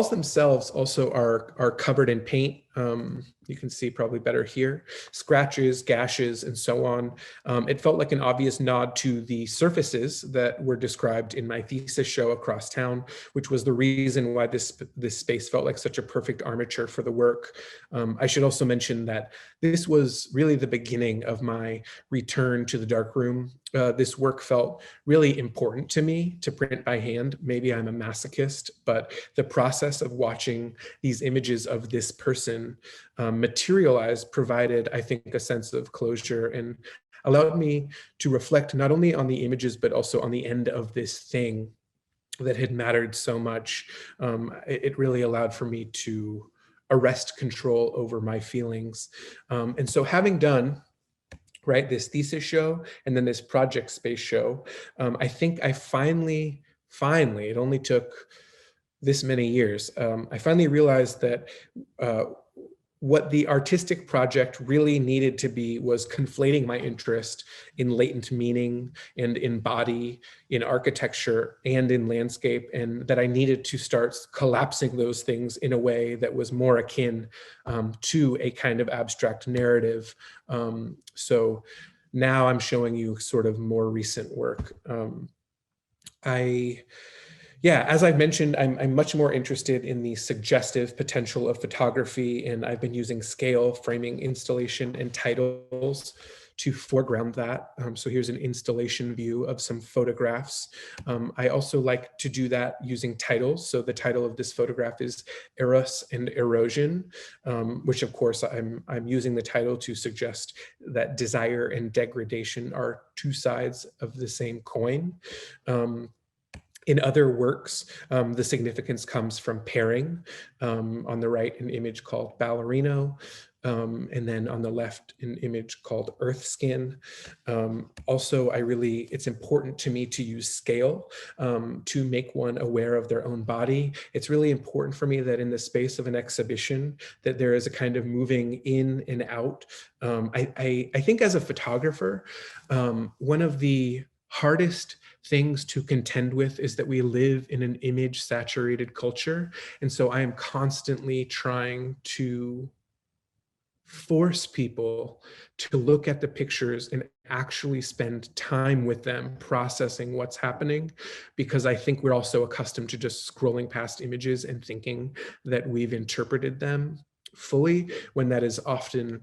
themselves also are covered in paint. You can see probably better here, scratches, gashes, and so on. It felt like an obvious nod to the surfaces that were described in my thesis show across town, which was the reason why this space felt like such a perfect armature for the work. I should also mention that this was really the beginning of my return to the darkroom. This work felt really important to me to print by hand. Maybe I'm a masochist, but the process of watching these images of this person materialize provided, I think, a sense of closure and allowed me to reflect not only on the images, but also on the end of this thing that had mattered so much. It really allowed for me to arrest control over my feelings. And so having done this thesis show and then this project space show, I think I finally, it only took this many years, I finally realized that what the artistic project really needed to be was conflating my interest in latent meaning and in body, in architecture, and in landscape, and that I needed to start collapsing those things in a way that was more akin to a kind of abstract narrative. So now I'm showing you sort of more recent work. As I've mentioned, I'm much more interested in the suggestive potential of photography, and I've been using scale, framing, installation, and titles to foreground that. So here's an installation view of some photographs. I also like to do that using titles. So the title of this photograph is Eros and Erosion, which of course I'm using the title to suggest that desire and degradation are two sides of the same coin. In other works, the significance comes from pairing. On the right, an image called Ballerino, and then on the left, an image called Earth Skin. Also, it's important to me to use scale to make one aware of their own body. It's really important for me that in the space of an exhibition, that there is a kind of moving in and out. I think as a photographer, one of the hardest things to contend with is that we live in an image saturated culture. And so I am constantly trying to force people to look at the pictures and actually spend time with them processing what's happening, because I think we're also accustomed to just scrolling past images and thinking that we've interpreted them fully, when that is often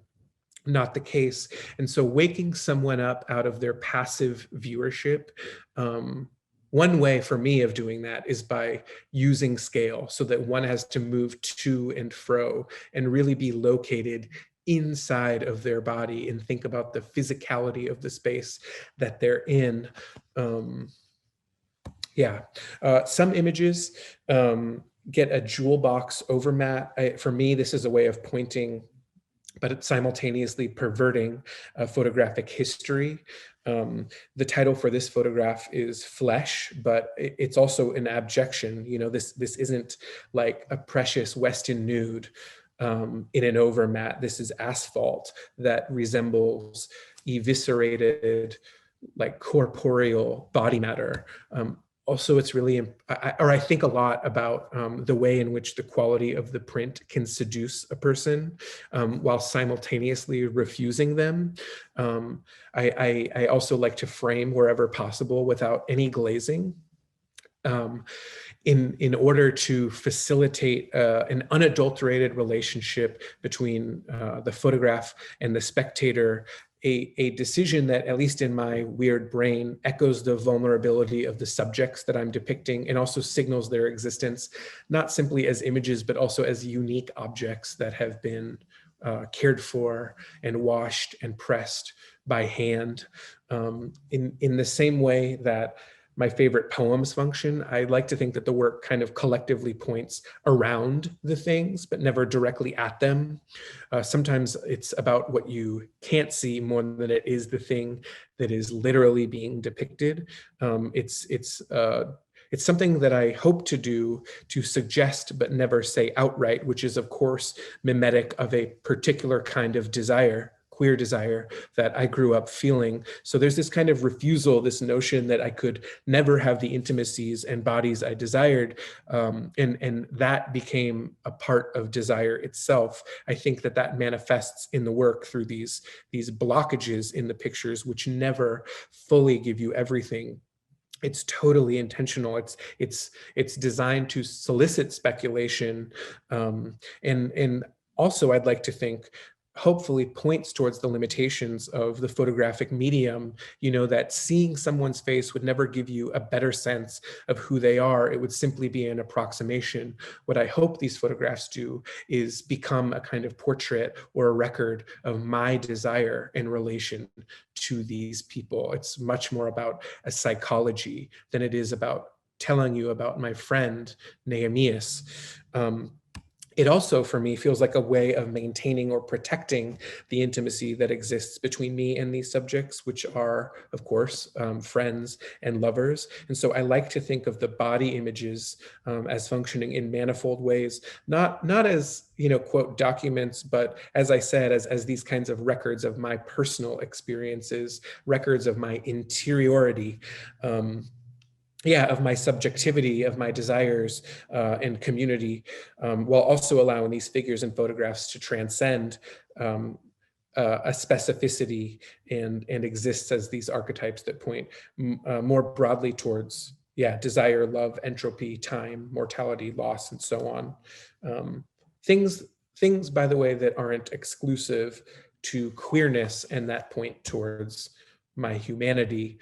not the case. And so waking someone up out of their passive viewership, one way for me of doing that is by using scale, so that one has to move to and fro and really be located inside of their body and think about the physicality of the space that they're in. Yeah, some images get a jewel box over matte. For me, this is a way of pointing, but it's simultaneously perverting photographic history. The title for this photograph is Flesh, but it's also an abjection. You know, this isn't like a precious Weston nude in an overmat. This is asphalt that resembles eviscerated, like corporeal body matter. Also, it's really, I think a lot about the way in which the quality of the print can seduce a person while simultaneously refusing them. I also like to frame wherever possible without any glazing. In order to facilitate an unadulterated relationship between the photograph and the spectator, a decision that, at least in my weird brain, echoes the vulnerability of the subjects that I'm depicting and also signals their existence, not simply as images, but also as unique objects that have been cared for and washed and pressed by hand. In the same way that my favorite poems function, I like to think that the work kind of collectively points around the things, but never directly at them. Sometimes it's about what you can't see more than it is the thing that is literally being depicted. It's something that I hope to do, to suggest but never say outright, which is, of course, mimetic of a particular kind of desire, queer desire, that I grew up feeling. So there's this kind of refusal, this notion that I could never have the intimacies and bodies I desired, and that became a part of desire itself. I think that manifests in the work through these blockages in the pictures, which never fully give you everything. It's totally intentional. It's designed to solicit speculation, and also, I'd like to think, hopefully points towards the limitations of the photographic medium. You know, that seeing someone's face would never give you a better sense of who they are. It would simply be an approximation. What I hope these photographs do is become a kind of portrait or a record of my desire in relation to these people. It's much more about a psychology than it is about telling you about my friend Nehemias. It also, for me, feels like a way of maintaining or protecting the intimacy that exists between me and these subjects, which are, of course, friends and lovers. And so I like to think of the body images as functioning in manifold ways, not as, you know, quote, documents, but as I said, as these kinds of records of my personal experiences, records of my interiority. Of my subjectivity, of my desires and community, while also allowing these figures and photographs to transcend a specificity and exists as these archetypes that point more broadly towards, desire, love, entropy, time, mortality, loss, and so on. Things, by the way, that aren't exclusive to queerness and that point towards my humanity.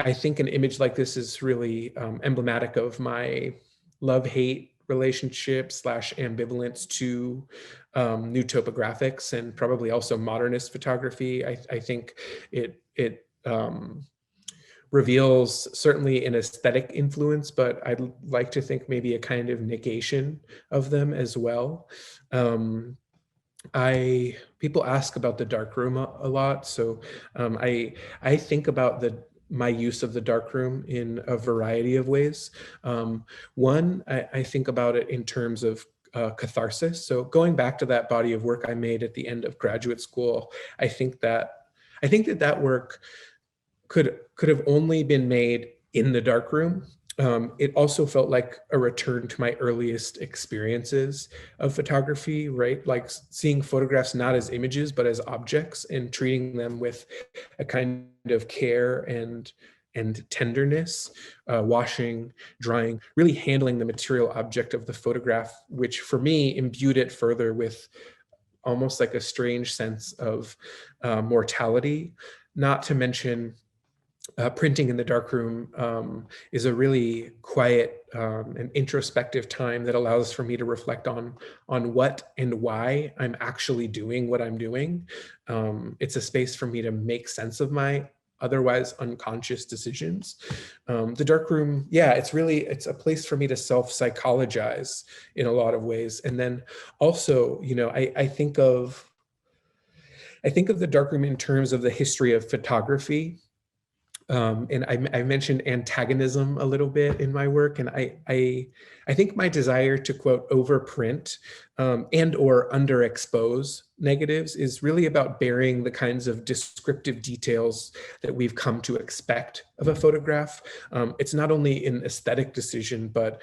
I think an image like this is really emblematic of my love-hate relationship / ambivalence to new topographics and probably also modernist photography. I think it reveals certainly an aesthetic influence, but I'd like to think maybe a kind of negation of them as well. People ask about the darkroom a lot, so I think about my use of the darkroom in a variety of ways. One, I think about it in terms of catharsis. So going back to that body of work I made at the end of graduate school, I think that work could have only been made in the darkroom. It also felt like a return to my earliest experiences of photography, right? Like seeing photographs not as images, but as objects, and treating them with a kind of care and tenderness, washing, drying, really handling the material object of the photograph, which for me imbued it further with almost like a strange sense of mortality. Not to mention printing in the darkroom is a really quiet and introspective time that allows for me to reflect on what and why I'm actually doing what I'm doing. It's a space for me to make sense of my otherwise unconscious decisions. The darkroom, yeah, it's a place for me to self-psychologize in a lot of ways. And then also, I think of the darkroom in terms of the history of photography. And I mentioned antagonism a little bit in my work, and I think my desire to, quote, overprint and or underexpose negatives is really about burying the kinds of descriptive details that we've come to expect of a photograph. It's not only an aesthetic decision, but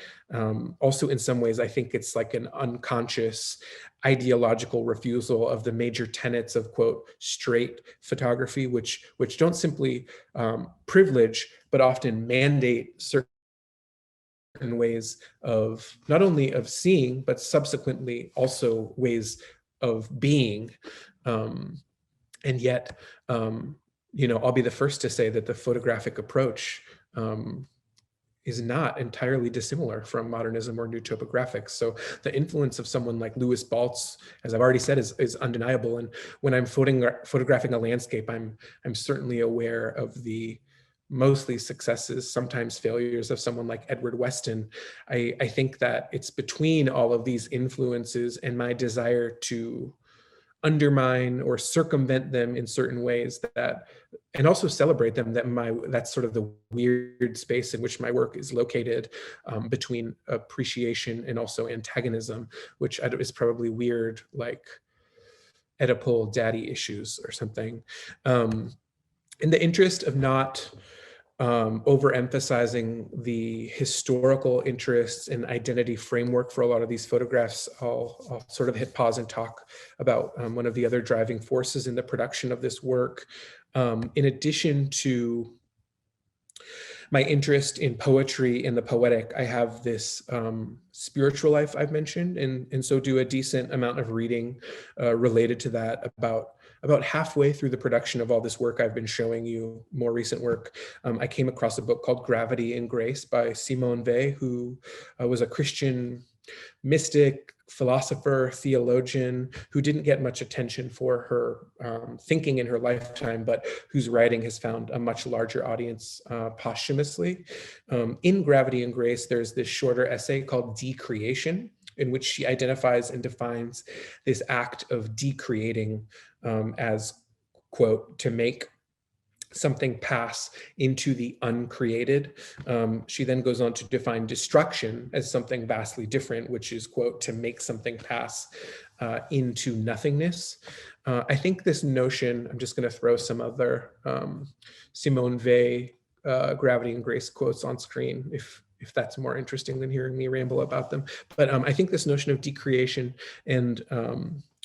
also in some ways, I think it's like an unconscious ideological refusal of the major tenets of, quote, straight photography, which don't simply privilege, but often mandate certain ways of not only of seeing, but subsequently also ways of being. And yet, I'll be the first to say that the photographic approach is not entirely dissimilar from modernism or new topographics. So the influence of someone like Louis Baltz, as I've already said, is undeniable. And when I'm photographing a landscape, I'm certainly aware of the mostly successes, sometimes failures of someone like Edward Weston. I think that it's between all of these influences and my desire to undermine or circumvent them in certain ways and also celebrate them, that's sort of the weird space in which my work is located, between appreciation and also antagonism, which is probably weird, like Oedipal daddy issues or something. In the interest of not overemphasizing the historical interests and identity framework for a lot of these photographs, I'll sort of hit pause and talk about one of the other driving forces in the production of this work. In addition to my interest in poetry and the poetic, I have this spiritual life I've mentioned, and so do a decent amount of reading related to that. About halfway through the production of all this work I've been showing you, more recent work, I came across a book called Gravity and Grace by Simone Weil, who was a Christian mystic, philosopher, theologian, who didn't get much attention for her thinking in her lifetime, but whose writing has found a much larger audience posthumously. In Gravity and Grace, there's this shorter essay called Decreation, in which she identifies and defines this act of decreating as, quote, to make something pass into the uncreated. She then goes on to define destruction as something vastly different, which is, quote, to make something pass into nothingness. I think this notion, I'm just going to throw some other Simone Weil Gravity and Grace quotes on screen if that's more interesting than hearing me ramble about them. But I think this notion of decreation and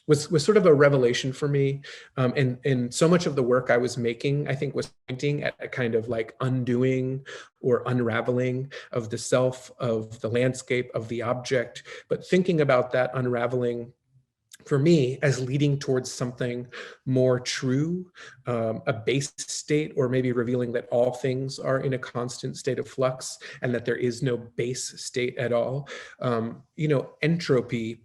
was sort of a revelation for me. And so much of the work I was making, I think, was pointing at a kind of like undoing or unraveling of the self, of the landscape, of the object, but thinking about that unraveling for me as leading towards something more true, a base state, or maybe revealing that all things are in a constant state of flux and that there is no base state at all. Entropy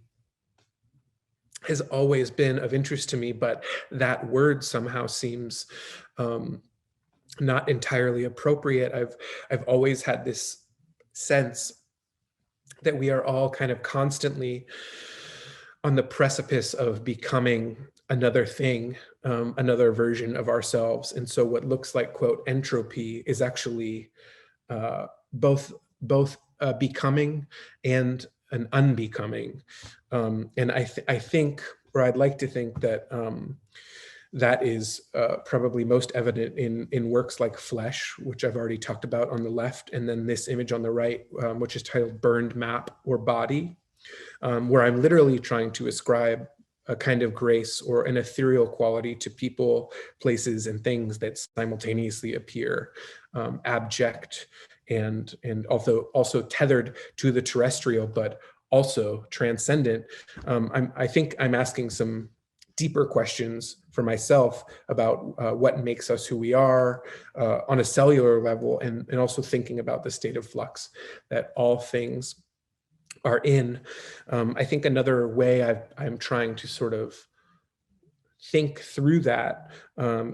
has always been of interest to me, but that word somehow seems not entirely appropriate. I've always had this sense that we are all kind of constantly on the precipice of becoming another thing, another version of ourselves. And so what looks like, quote, entropy is actually both becoming and an unbecoming. And I think, or I'd like to think that that is probably most evident in works like Flesh, which I've already talked about on the left, and then this image on the right, which is titled Burned Map or Body, where I'm literally trying to ascribe a kind of grace or an ethereal quality to people, places, and things that simultaneously appear abject and also tethered to the terrestrial, but also transcendent. I think I'm asking some deeper questions for myself about what makes us who we are on a cellular level, and also thinking about the state of flux that all things are in. I think another way I'm trying to sort of think through that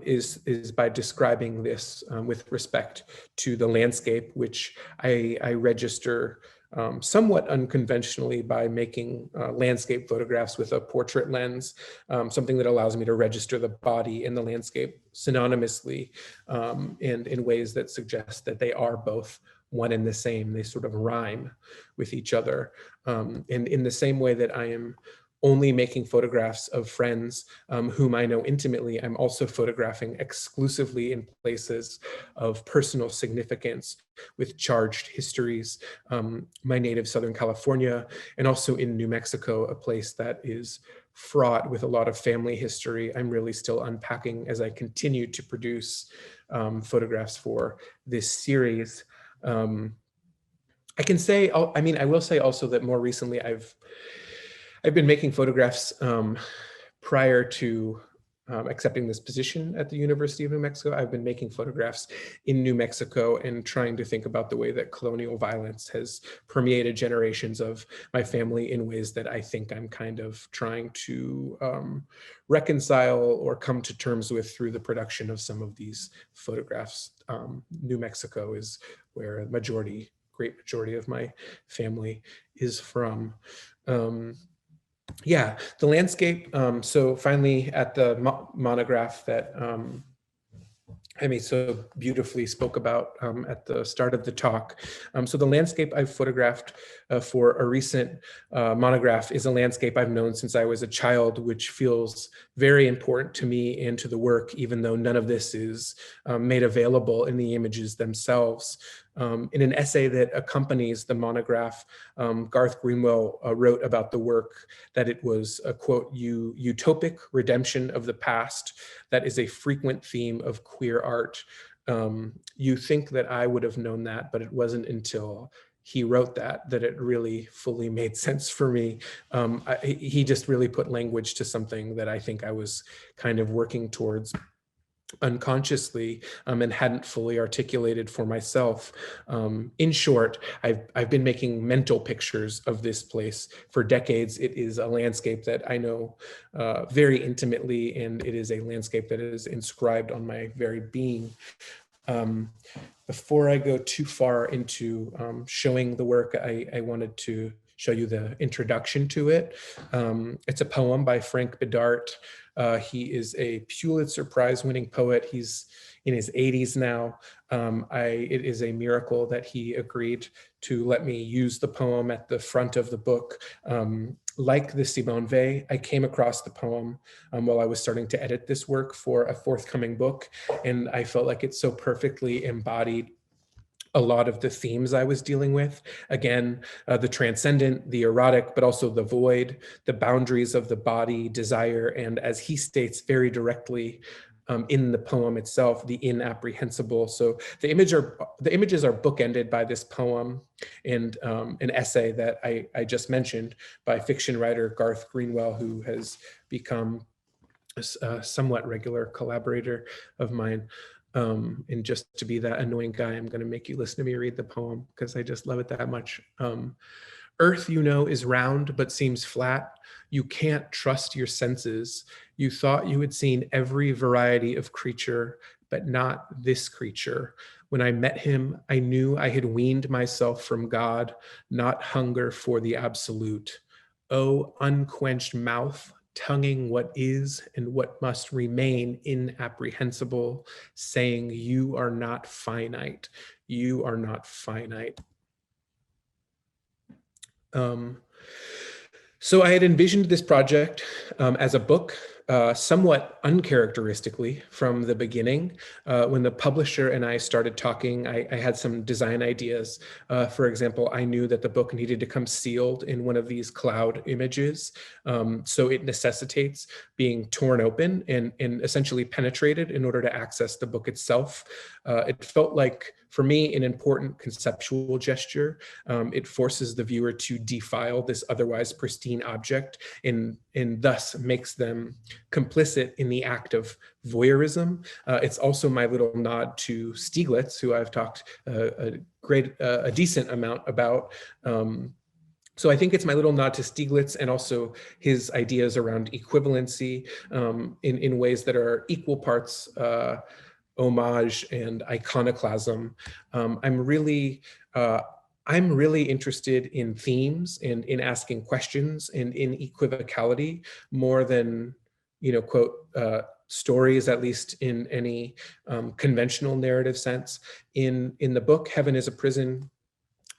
is by describing this with respect to the landscape, which I register somewhat unconventionally by making landscape photographs with a portrait lens, something that allows me to register the body and the landscape synonymously, and in ways that suggest that they are both one and the same. They sort of rhyme with each other. And in the same way that I am only making photographs of friends whom I know intimately, I'm also photographing exclusively in places of personal significance with charged histories. My native Southern California, and also in New Mexico, a place that is fraught with a lot of family history. I'm really still unpacking as I continue to produce photographs for this series. I can say, I mean, I will say also that more recently I've been making photographs prior to accepting this position at the University of New Mexico. I've been making photographs in New Mexico and trying to think about the way that colonial violence has permeated generations of my family in ways that I think I'm kind of trying to reconcile or come to terms with through the production of some of these photographs. New Mexico is where a great majority of my family is from. Yeah, the landscape. So finally, at the monograph that Amy so beautifully spoke about at the start of the talk. So the landscape I've photographed for a recent monograph is a landscape I've known since I was a child, which feels very important to me and to the work, even though none of this is made available in the images themselves. In an essay that accompanies the monograph, Garth Greenwell wrote about the work that it was a, quote, utopic redemption of the past that is a frequent theme of queer art. You think that I would have known that, but it wasn't until he wrote that it really fully made sense for me. He just really put language to something that I think I was kind of working towards unconsciously and hadn't fully articulated for myself. In short, I've been making mental pictures of this place for decades. It is a landscape that I know very intimately, and it is a landscape that is inscribed on my very being. Before I go too far into showing the work, I wanted to show you the introduction to it. It's a poem by Frank Bidart. He is a Pulitzer Prize winning poet. He's in his 80s now. It is a miracle that he agreed to let me use the poem at the front of the book. Like the Simone Weil, I came across the poem while I was starting to edit this work for a forthcoming book, and I felt like it so perfectly embodied a lot of the themes I was dealing with. Again, the transcendent, the erotic, but also the void, the boundaries of the body, desire, and as he states very directly in the poem itself, the inapprehensible. So the images are bookended by this poem and an essay that I just mentioned by fiction writer Garth Greenwell, who has become a somewhat regular collaborator of mine. And just to be that annoying guy, I'm going to make you listen to me read the poem because I just love it that much. Earth, you know, is round but seems flat. You can't trust your senses. You thought you had seen every variety of creature, but not this creature. When I met him, I knew I had weaned myself from God, not hunger for the absolute. Oh, unquenched mouth, tonguing what is and what must remain inapprehensible, saying, you are not finite. You are not finite. So I had envisioned this project as a book, somewhat uncharacteristically from the beginning. When the publisher and I started talking, I had some design ideas. For example, I knew that the book needed to come sealed in one of these cloud images. So it necessitates being torn open and essentially penetrated in order to access the book itself. It felt like, for me, an important conceptual gesture. It forces the viewer to defile this otherwise pristine object and thus makes them complicit in the act of voyeurism. It's also my little nod to Stieglitz, who I've talked a decent amount about. So I think it's my little nod to Stieglitz and also his ideas around equivalency in ways that are equal parts homage and iconoclasm. I'm really interested in themes and in asking questions and in equivocality more than, quote, stories, at least in any conventional narrative sense. In the book, Heaven is a Prison,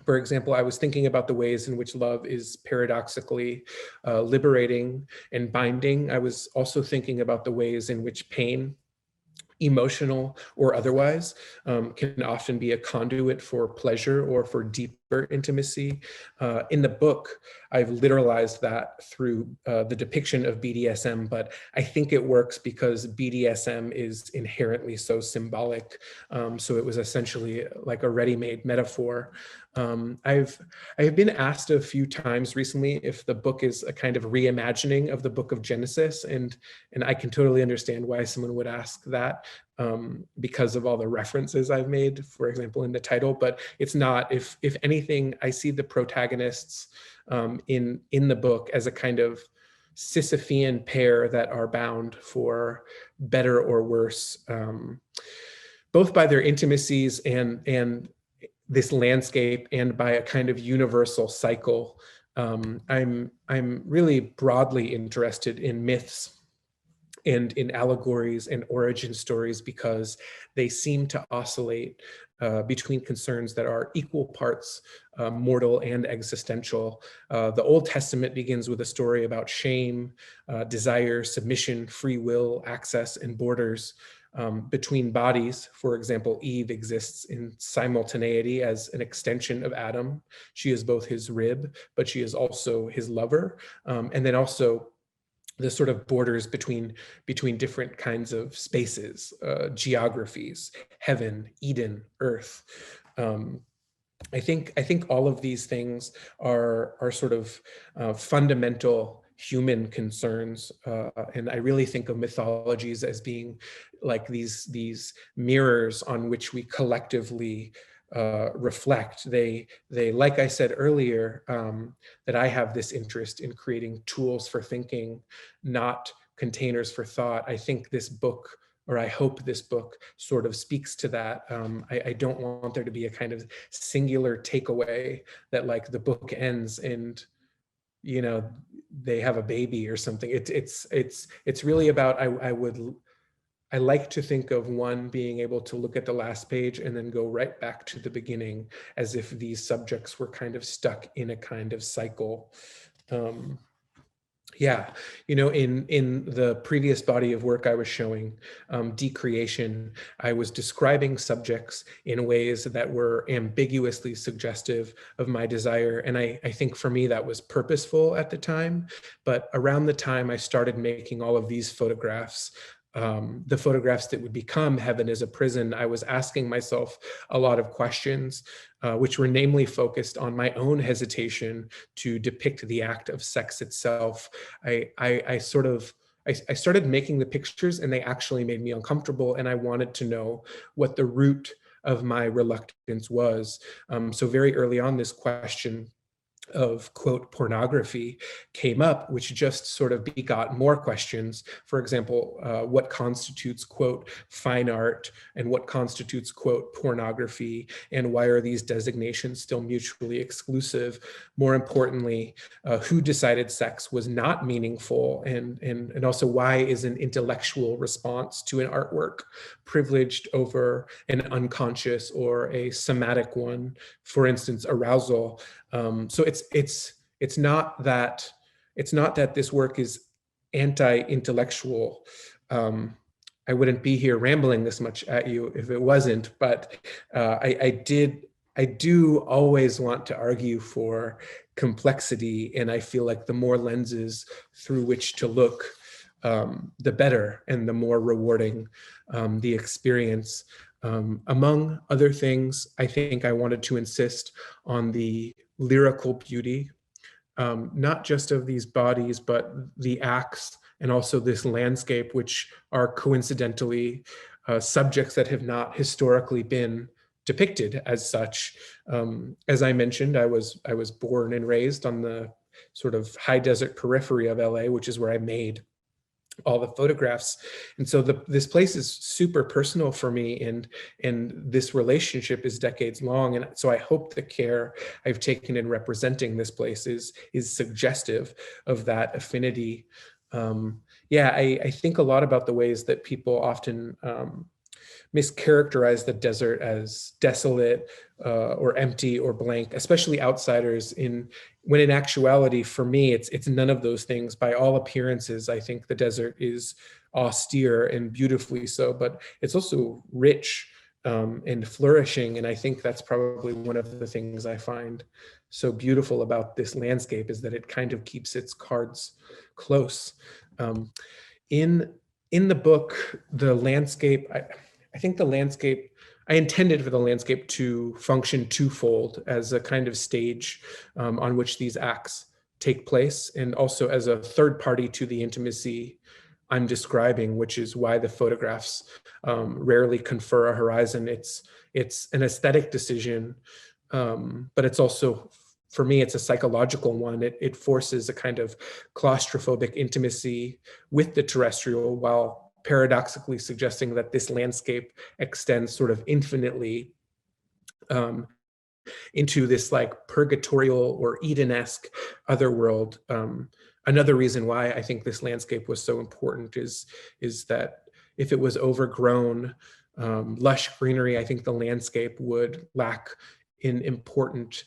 for example, I was thinking about the ways in which love is paradoxically liberating and binding. I was also thinking about the ways in which pain, emotional or otherwise, can often be a conduit for pleasure or for deeper intimacy. In the book, I've literalized that through the depiction of BDSM, but I think it works because BDSM is inherently so symbolic. So it was essentially like a ready-made metaphor. I've been asked a few times recently if the book is a kind of reimagining of the book of Genesis, and I can totally understand why someone would ask that, because of all the references I've made, for example, in the title. But it's not. If anything, I see the protagonists in the book as a kind of Sisyphean pair that are bound for better or worse, both by their intimacies and this landscape, and by a kind of universal cycle. I'm really broadly interested in myths and in allegories and origin stories because they seem to oscillate between concerns that are equal parts mortal and existential. The Old Testament begins with a story about shame, desire, submission, free will, access, and borders. Between bodies. For example, Eve exists in simultaneity as an extension of Adam. She is both his rib, but she is also his lover. And then also the sort of borders between different kinds of spaces, geographies, heaven, Eden, earth. I think all of these things are sort of fundamental human concerns, and I really think of mythologies as being like these mirrors on which we collectively reflect. They, like I said earlier, that I have this interest in creating tools for thinking, not containers for thought. I think this book, or I hope this book, sort of speaks to that. I don't want there to be a kind of singular takeaway that like the book ends and they have a baby or something. It's really about, I like to think of one being able to look at the last page and then go right back to the beginning, as if these subjects were kind of stuck in a kind of cycle. Yeah, in the previous body of work I was showing, Decreation, I was describing subjects in ways that were ambiguously suggestive of my desire. And I think for me that was purposeful at the time. But around the time I started making all of these photographs, the photographs that would become Heaven is a Prison, I was asking myself a lot of questions, which were namely focused on my own hesitation to depict the act of sex itself. I started making the pictures and they actually made me uncomfortable, and I wanted to know what the root of my reluctance was. So very early on, this question of, quote, pornography came up, which just sort of begot more questions. For example, what constitutes, quote, fine art, and what constitutes, quote, pornography, and why are these designations still mutually exclusive? More importantly, who decided sex was not meaningful, and also why is an intellectual response to an artwork privileged over an unconscious or a somatic one, for instance, arousal. So it's not that this work is anti-intellectual. I wouldn't be here rambling this much at you if it wasn't, but I do always want to argue for complexity, and I feel like the more lenses through which to look, the better and the more rewarding the experience. Among other things, I think I wanted to insist on the lyrical beauty, not just of these bodies, but the acts and also this landscape, which are coincidentally subjects that have not historically been depicted as such. As I mentioned, I was born and raised on the sort of high desert periphery of LA, which is where I made all the photographs. And so this place is super personal for me, and this relationship is decades long. And so I hope the care I've taken in representing this place is suggestive of that affinity. Yeah, I think a lot about the ways that people often mischaracterize the desert as desolate or empty or blank, especially outsiders, when in actuality, for me, it's none of those things. By all appearances, I think the desert is austere and beautifully so, but it's also rich and flourishing. And I think that's probably one of the things I find so beautiful about this landscape, is that it kind of keeps its cards close. In the book, the landscape, I think the landscape, I intended for the landscape to function twofold, as a kind of stage on which these acts take place, and also as a third party to the intimacy I'm describing, which is why the photographs rarely confer a horizon. It's an aesthetic decision, but it's also, for me, it's a psychological one. It forces a kind of claustrophobic intimacy with the terrestrial, while paradoxically suggesting that this landscape extends sort of infinitely into this like purgatorial or Eden-esque otherworld. Another reason why I think this landscape was so important is that if it was overgrown, lush greenery, I think the landscape would lack in important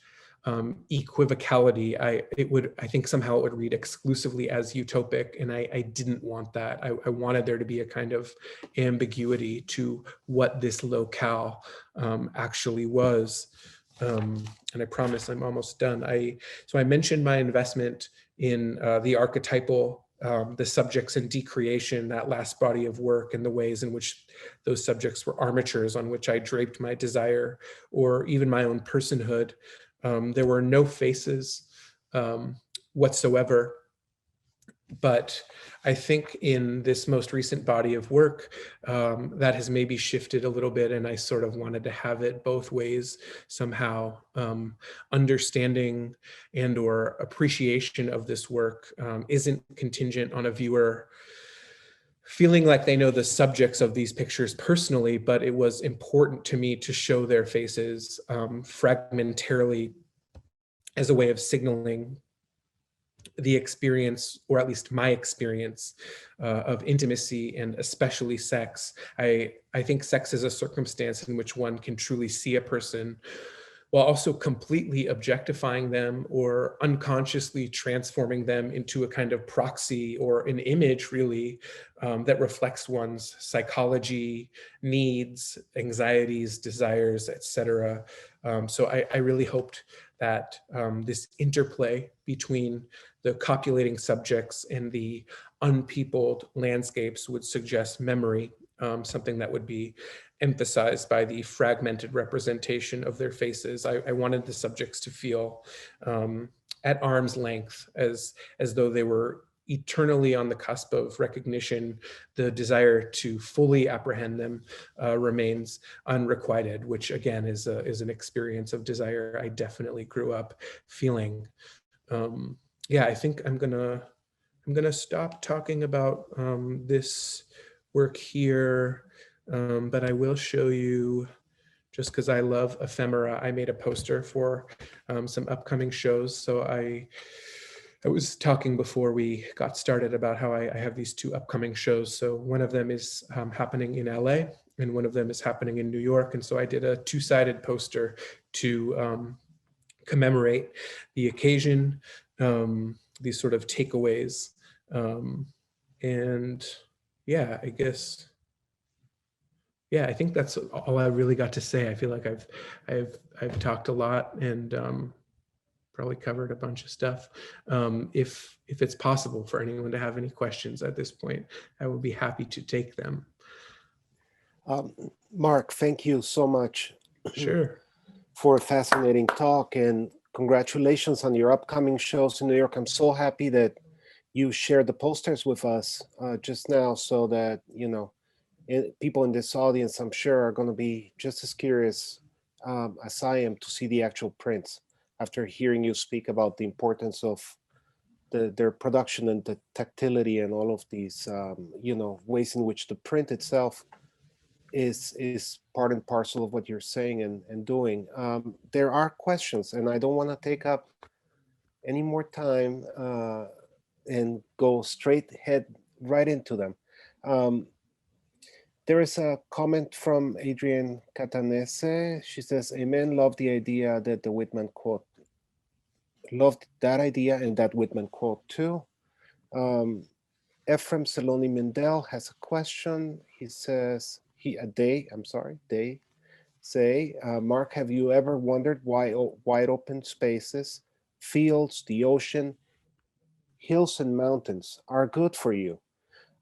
equivocality. I think somehow it would read exclusively as utopic, and I didn't want that. I wanted there to be a kind of ambiguity to what this locale actually was. And I promise I'm almost done. So I mentioned my investment in the archetypal, the subjects and decreation, that last body of work, and the ways in which those subjects were armatures on which I draped my desire, or even my own personhood. There were no faces whatsoever. But I think in this most recent body of work, that has maybe shifted a little bit, and I sort of wanted to have it both ways somehow. Understanding and or appreciation of this work isn't contingent on a viewer feeling like they know the subjects of these pictures personally, but it was important to me to show their faces fragmentarily as a way of signaling the experience, or at least my experience, of intimacy, and especially sex. I think sex is a circumstance in which one can truly see a person while also completely objectifying them, or unconsciously transforming them into a kind of proxy or an image, really, that reflects one's psychology, needs, anxieties, desires, etc. So I really hoped that this interplay between the copulating subjects and the unpeopled landscapes would suggest memory, something that would be emphasized by the fragmented representation of their faces. I wanted the subjects to feel at arm's length, as though they were eternally on the cusp of recognition. The desire to fully apprehend them remains unrequited, which again is an experience of desire I definitely grew up feeling. Yeah, I think I'm gonna stop talking about this work here, but I will show you, just because I love ephemera, I made a poster for some upcoming shows. So I was talking before we got started about how I have these two upcoming shows. So one of them is happening in LA, and one of them is happening in New York. And so I did a two-sided poster to commemorate the occasion, these sort of takeaways. And yeah, I guess, yeah, I think that's all I really got to say. I feel like I've talked a lot, and probably covered a bunch of stuff. If it's possible for anyone to have any questions at this point, I would be happy to take them. Mark, thank you so much. Sure. For a fascinating talk, and congratulations on your upcoming shows in New York. I'm so happy that you shared the posters with us just now, so that, you know, people in this audience, I'm sure, are going to be just as curious as I am, to see the actual prints after hearing you speak about the importance of their production and the tactility and all of these, ways in which the print itself is part and parcel of what you're saying and doing. There are questions, and I don't want to take up any more time and go straight head right into them. Um, there is a comment from Adrienne Catanese. She says, "Amen. Love the idea that the Whitman quote. Loved that idea and that Whitman quote too." Um, Ephraim Saloni Mendel has a question. He says, they say, Mark, have you ever wondered why wide open spaces, fields, the ocean, hills, and mountains are good for you?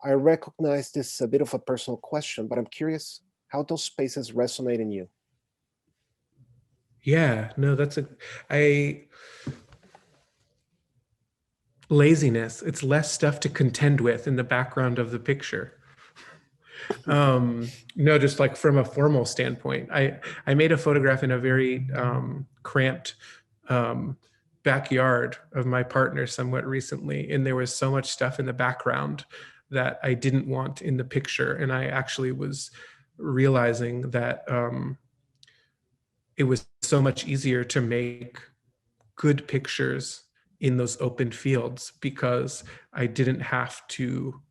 I recognize this is a bit of a personal question, but I'm curious how those spaces resonate in you. Yeah, no, laziness. It's less stuff to contend with in the background of the picture. No, just like from a formal standpoint, I made a photograph in a very cramped backyard of my partner somewhat recently, and there was so much stuff in the background that I didn't want in the picture, and I actually was realizing that it was so much easier to make good pictures in those open fields because I didn't have to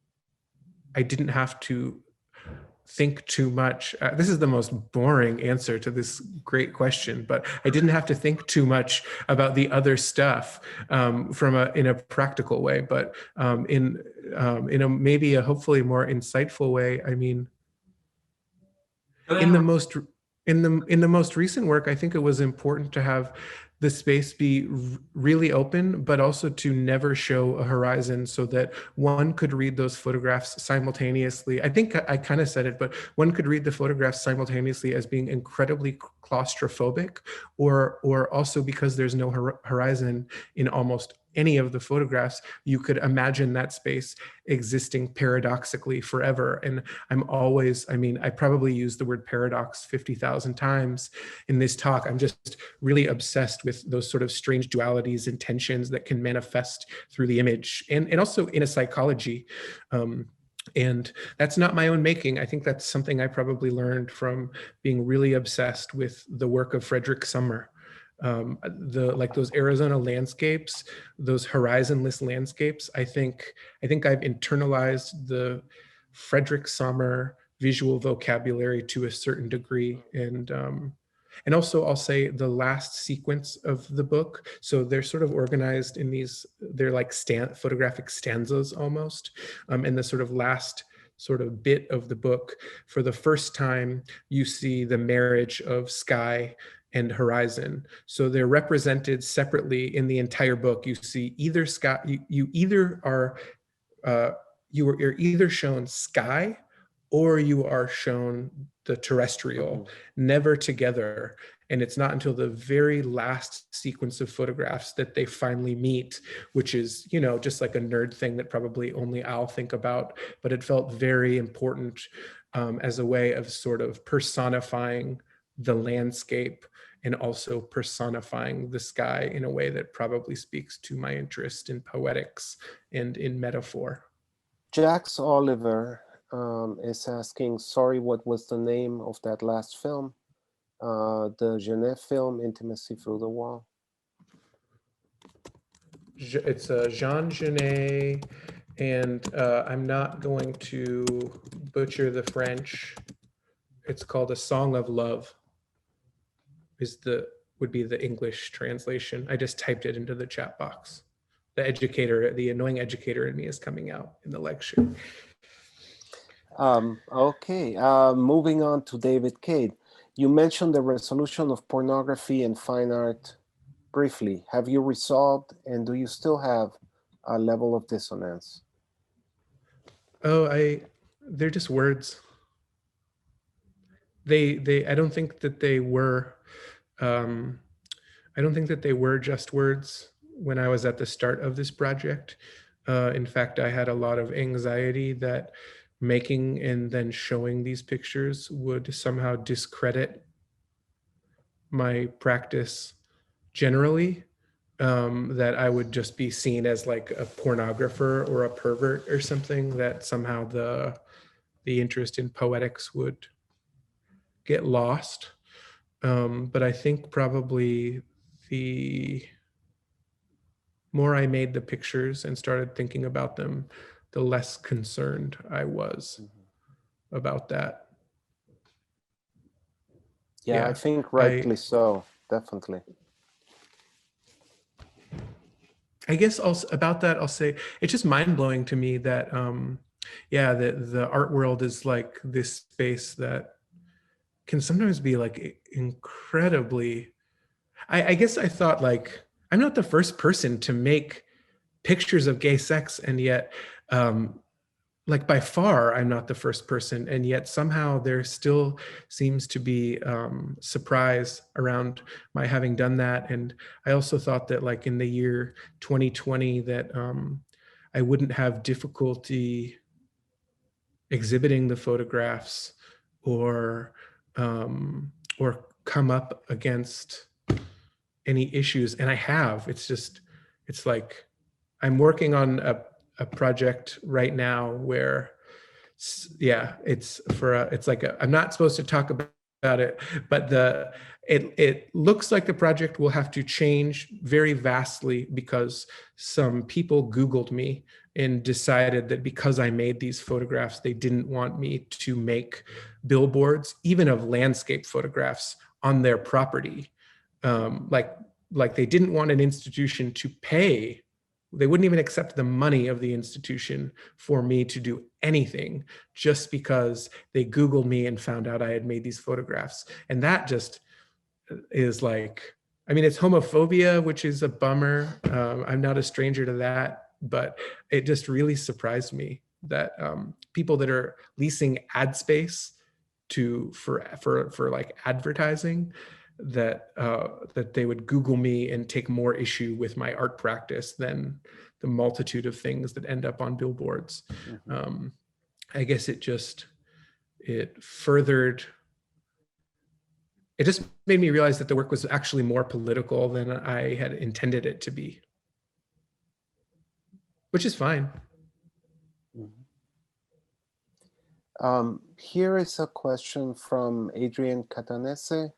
think too much. This is the most boring answer to this great question, but I didn't have to think too much about the other stuff in a practical way, but in a maybe a hopefully more insightful way. I mean, in the most recent work, I think it was important to have the space be really open, but also to never show a horizon so that one could read those photographs simultaneously. I think I kind of said it, but one could read the photographs simultaneously as being incredibly claustrophobic, or also because there's no horizon in almost any of the photographs, you could imagine that space existing paradoxically forever. And I probably use the word paradox 50,000 times in this talk. I'm just really obsessed with those sort of strange dualities and tensions that can manifest through the image and also in a psychology. And that's not my own making. I think that's something I probably learned from being really obsessed with the work of Frederick Sommer. Those Arizona landscapes, those horizonless landscapes. I think I've internalized the Frederick Sommer visual vocabulary to a certain degree, and also I'll say the last sequence of the book. So they're sort of organized in they're like photographic stanzas almost, and the sort of last sort of bit of the book, for the first time, you see the marriage of sky and horizon. So they're represented separately in the entire book. You see either sky, you're either shown sky or you are shown the terrestrial, never together. And it's not until the very last sequence of photographs that they finally meet, which is, just like a nerd thing that probably only I'll think about, but it felt very important as a way of sort of personifying the landscape and also personifying the sky in a way that probably speaks to my interest in poetics and in metaphor. Jax Oliver is asking, sorry, what was the name of that last film? The Genet film, Intimacy Through the Wall. It's Jean Genet, and I'm not going to butcher the French. It's called A Song of Love. Would be the English translation. I just typed it into the chat box. The annoying educator in me is coming out in the lecture. Okay, moving on to David Cade. You mentioned the resolution of pornography and fine art briefly. Have you resolved, and do you still have a level of dissonance? Oh, they're just words. I don't think that they were I don't think that they were just words when I was at the start of this project. In fact, I had a lot of anxiety that making and then showing these pictures would somehow discredit my practice generally, that I would just be seen as like a pornographer or a pervert or something, that somehow the interest in poetics would get lost. But I think probably the more I made the pictures and started thinking about them, the less concerned I was about that. Yeah, I Yeah, think rightly so, definitely. I guess also about that, I'll say it's just mind blowing to me that, yeah, the art world is like this space that can sometimes be like incredibly. I guess I thought like I'm not the first person to make pictures of gay sex, and yet, like by far, I'm not the first person, and yet somehow there still seems to be surprise around my having done that. And I also thought that like in the year 2020 that I wouldn't have difficulty exhibiting the photographs or come up against any issues, and I have. It's just, it's like I'm working on a project right now where, yeah, it's for it's like I'm not supposed to talk about it, but it looks like the project will have to change very vastly because some people Googled me and decided that because I made these photographs, they didn't want me to make billboards, even of landscape photographs, on their property. Like they didn't want an institution to pay. They wouldn't even accept the money of the institution for me to do anything, just because they Googled me and found out I had made these photographs. And that just is like, I mean, it's homophobia, which is a bummer. I'm not a stranger to that, but it just really surprised me that people that are leasing ad space to for like advertising, that that they would Google me and take more issue with my art practice than the multitude of things that end up on billboards. I guess it furthered, it just made me realize that the work was actually more political than I had intended it to be, which is fine. Here is a question from Adrian Catanese.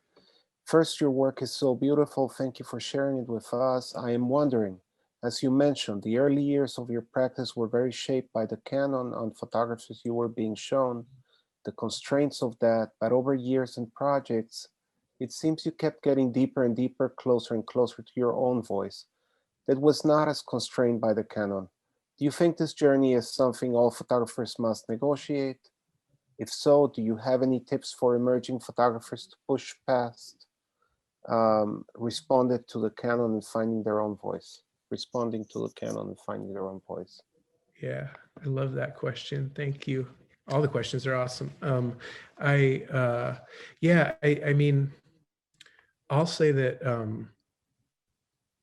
First, your work is so beautiful. Thank you for sharing it with us. I am wondering, as you mentioned, the early years of your practice were very shaped by the canon on photographers you were being shown, the constraints of that, but over years and projects, it seems you kept getting deeper and deeper, closer and closer to your own voice that was not as constrained by the canon. Do you think this journey is something all photographers must negotiate? If so, do you have any tips for emerging photographers to push past, responded to the canon and finding their own voice? Responding to the canon and finding their own voice. Yeah, I love that question. Thank you. All the questions are awesome. I mean, I'll say that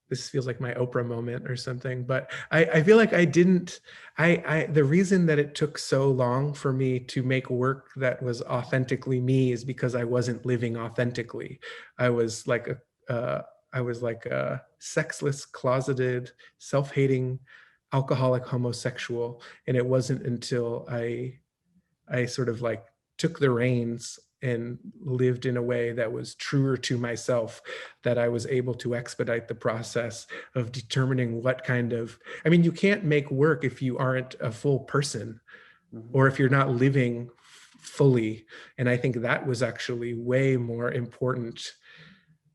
this feels like my Oprah moment or something, but I feel like I didn't, the reason that it took so long for me to make work that was authentically me is because I wasn't living authentically. I was like a sexless, closeted, self-hating, alcoholic homosexual. And it wasn't until I sort of like took the reins and lived in a way that was truer to myself, that I was able to expedite the process of determining what kind of, I mean, you can't make work if you aren't a full person or if you're not living fully. And I think that was actually way more important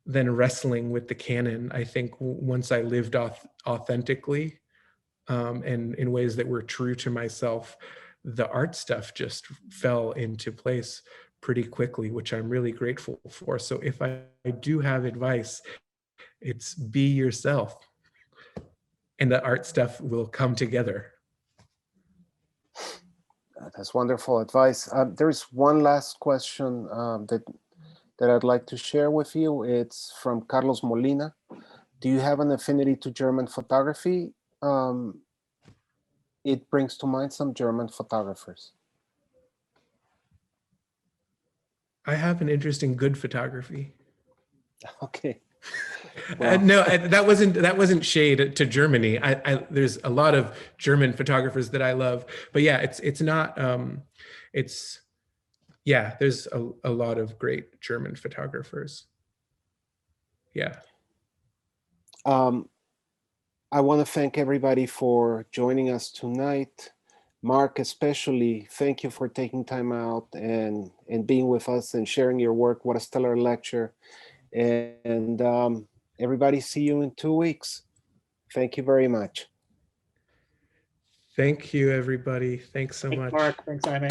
than wrestling with the canon. I think once I lived authentically, and in ways that were true to myself, the art stuff just fell into place pretty quickly, which I'm really grateful for. So if I do have advice, it's be yourself, and the art stuff will come together. That's wonderful advice. There's one last question that I'd like to share with you. It's from Carlos Molina. Do you have an affinity to German photography? It brings to mind some German photographers. I have an interest in good photography. Okay. Well, No, that wasn't shade to Germany. There's a lot of German photographers that I love, but yeah, it's not. It's yeah, there's a lot of great German photographers. Yeah. I want to thank everybody for joining us tonight. Mark, especially, thank you for taking time out and being with us and sharing your work. What a stellar lecture. And everybody, see you in 2 weeks. Thank you very much. Thank you, everybody. Thanks so much. Mark. Thanks, Jaime.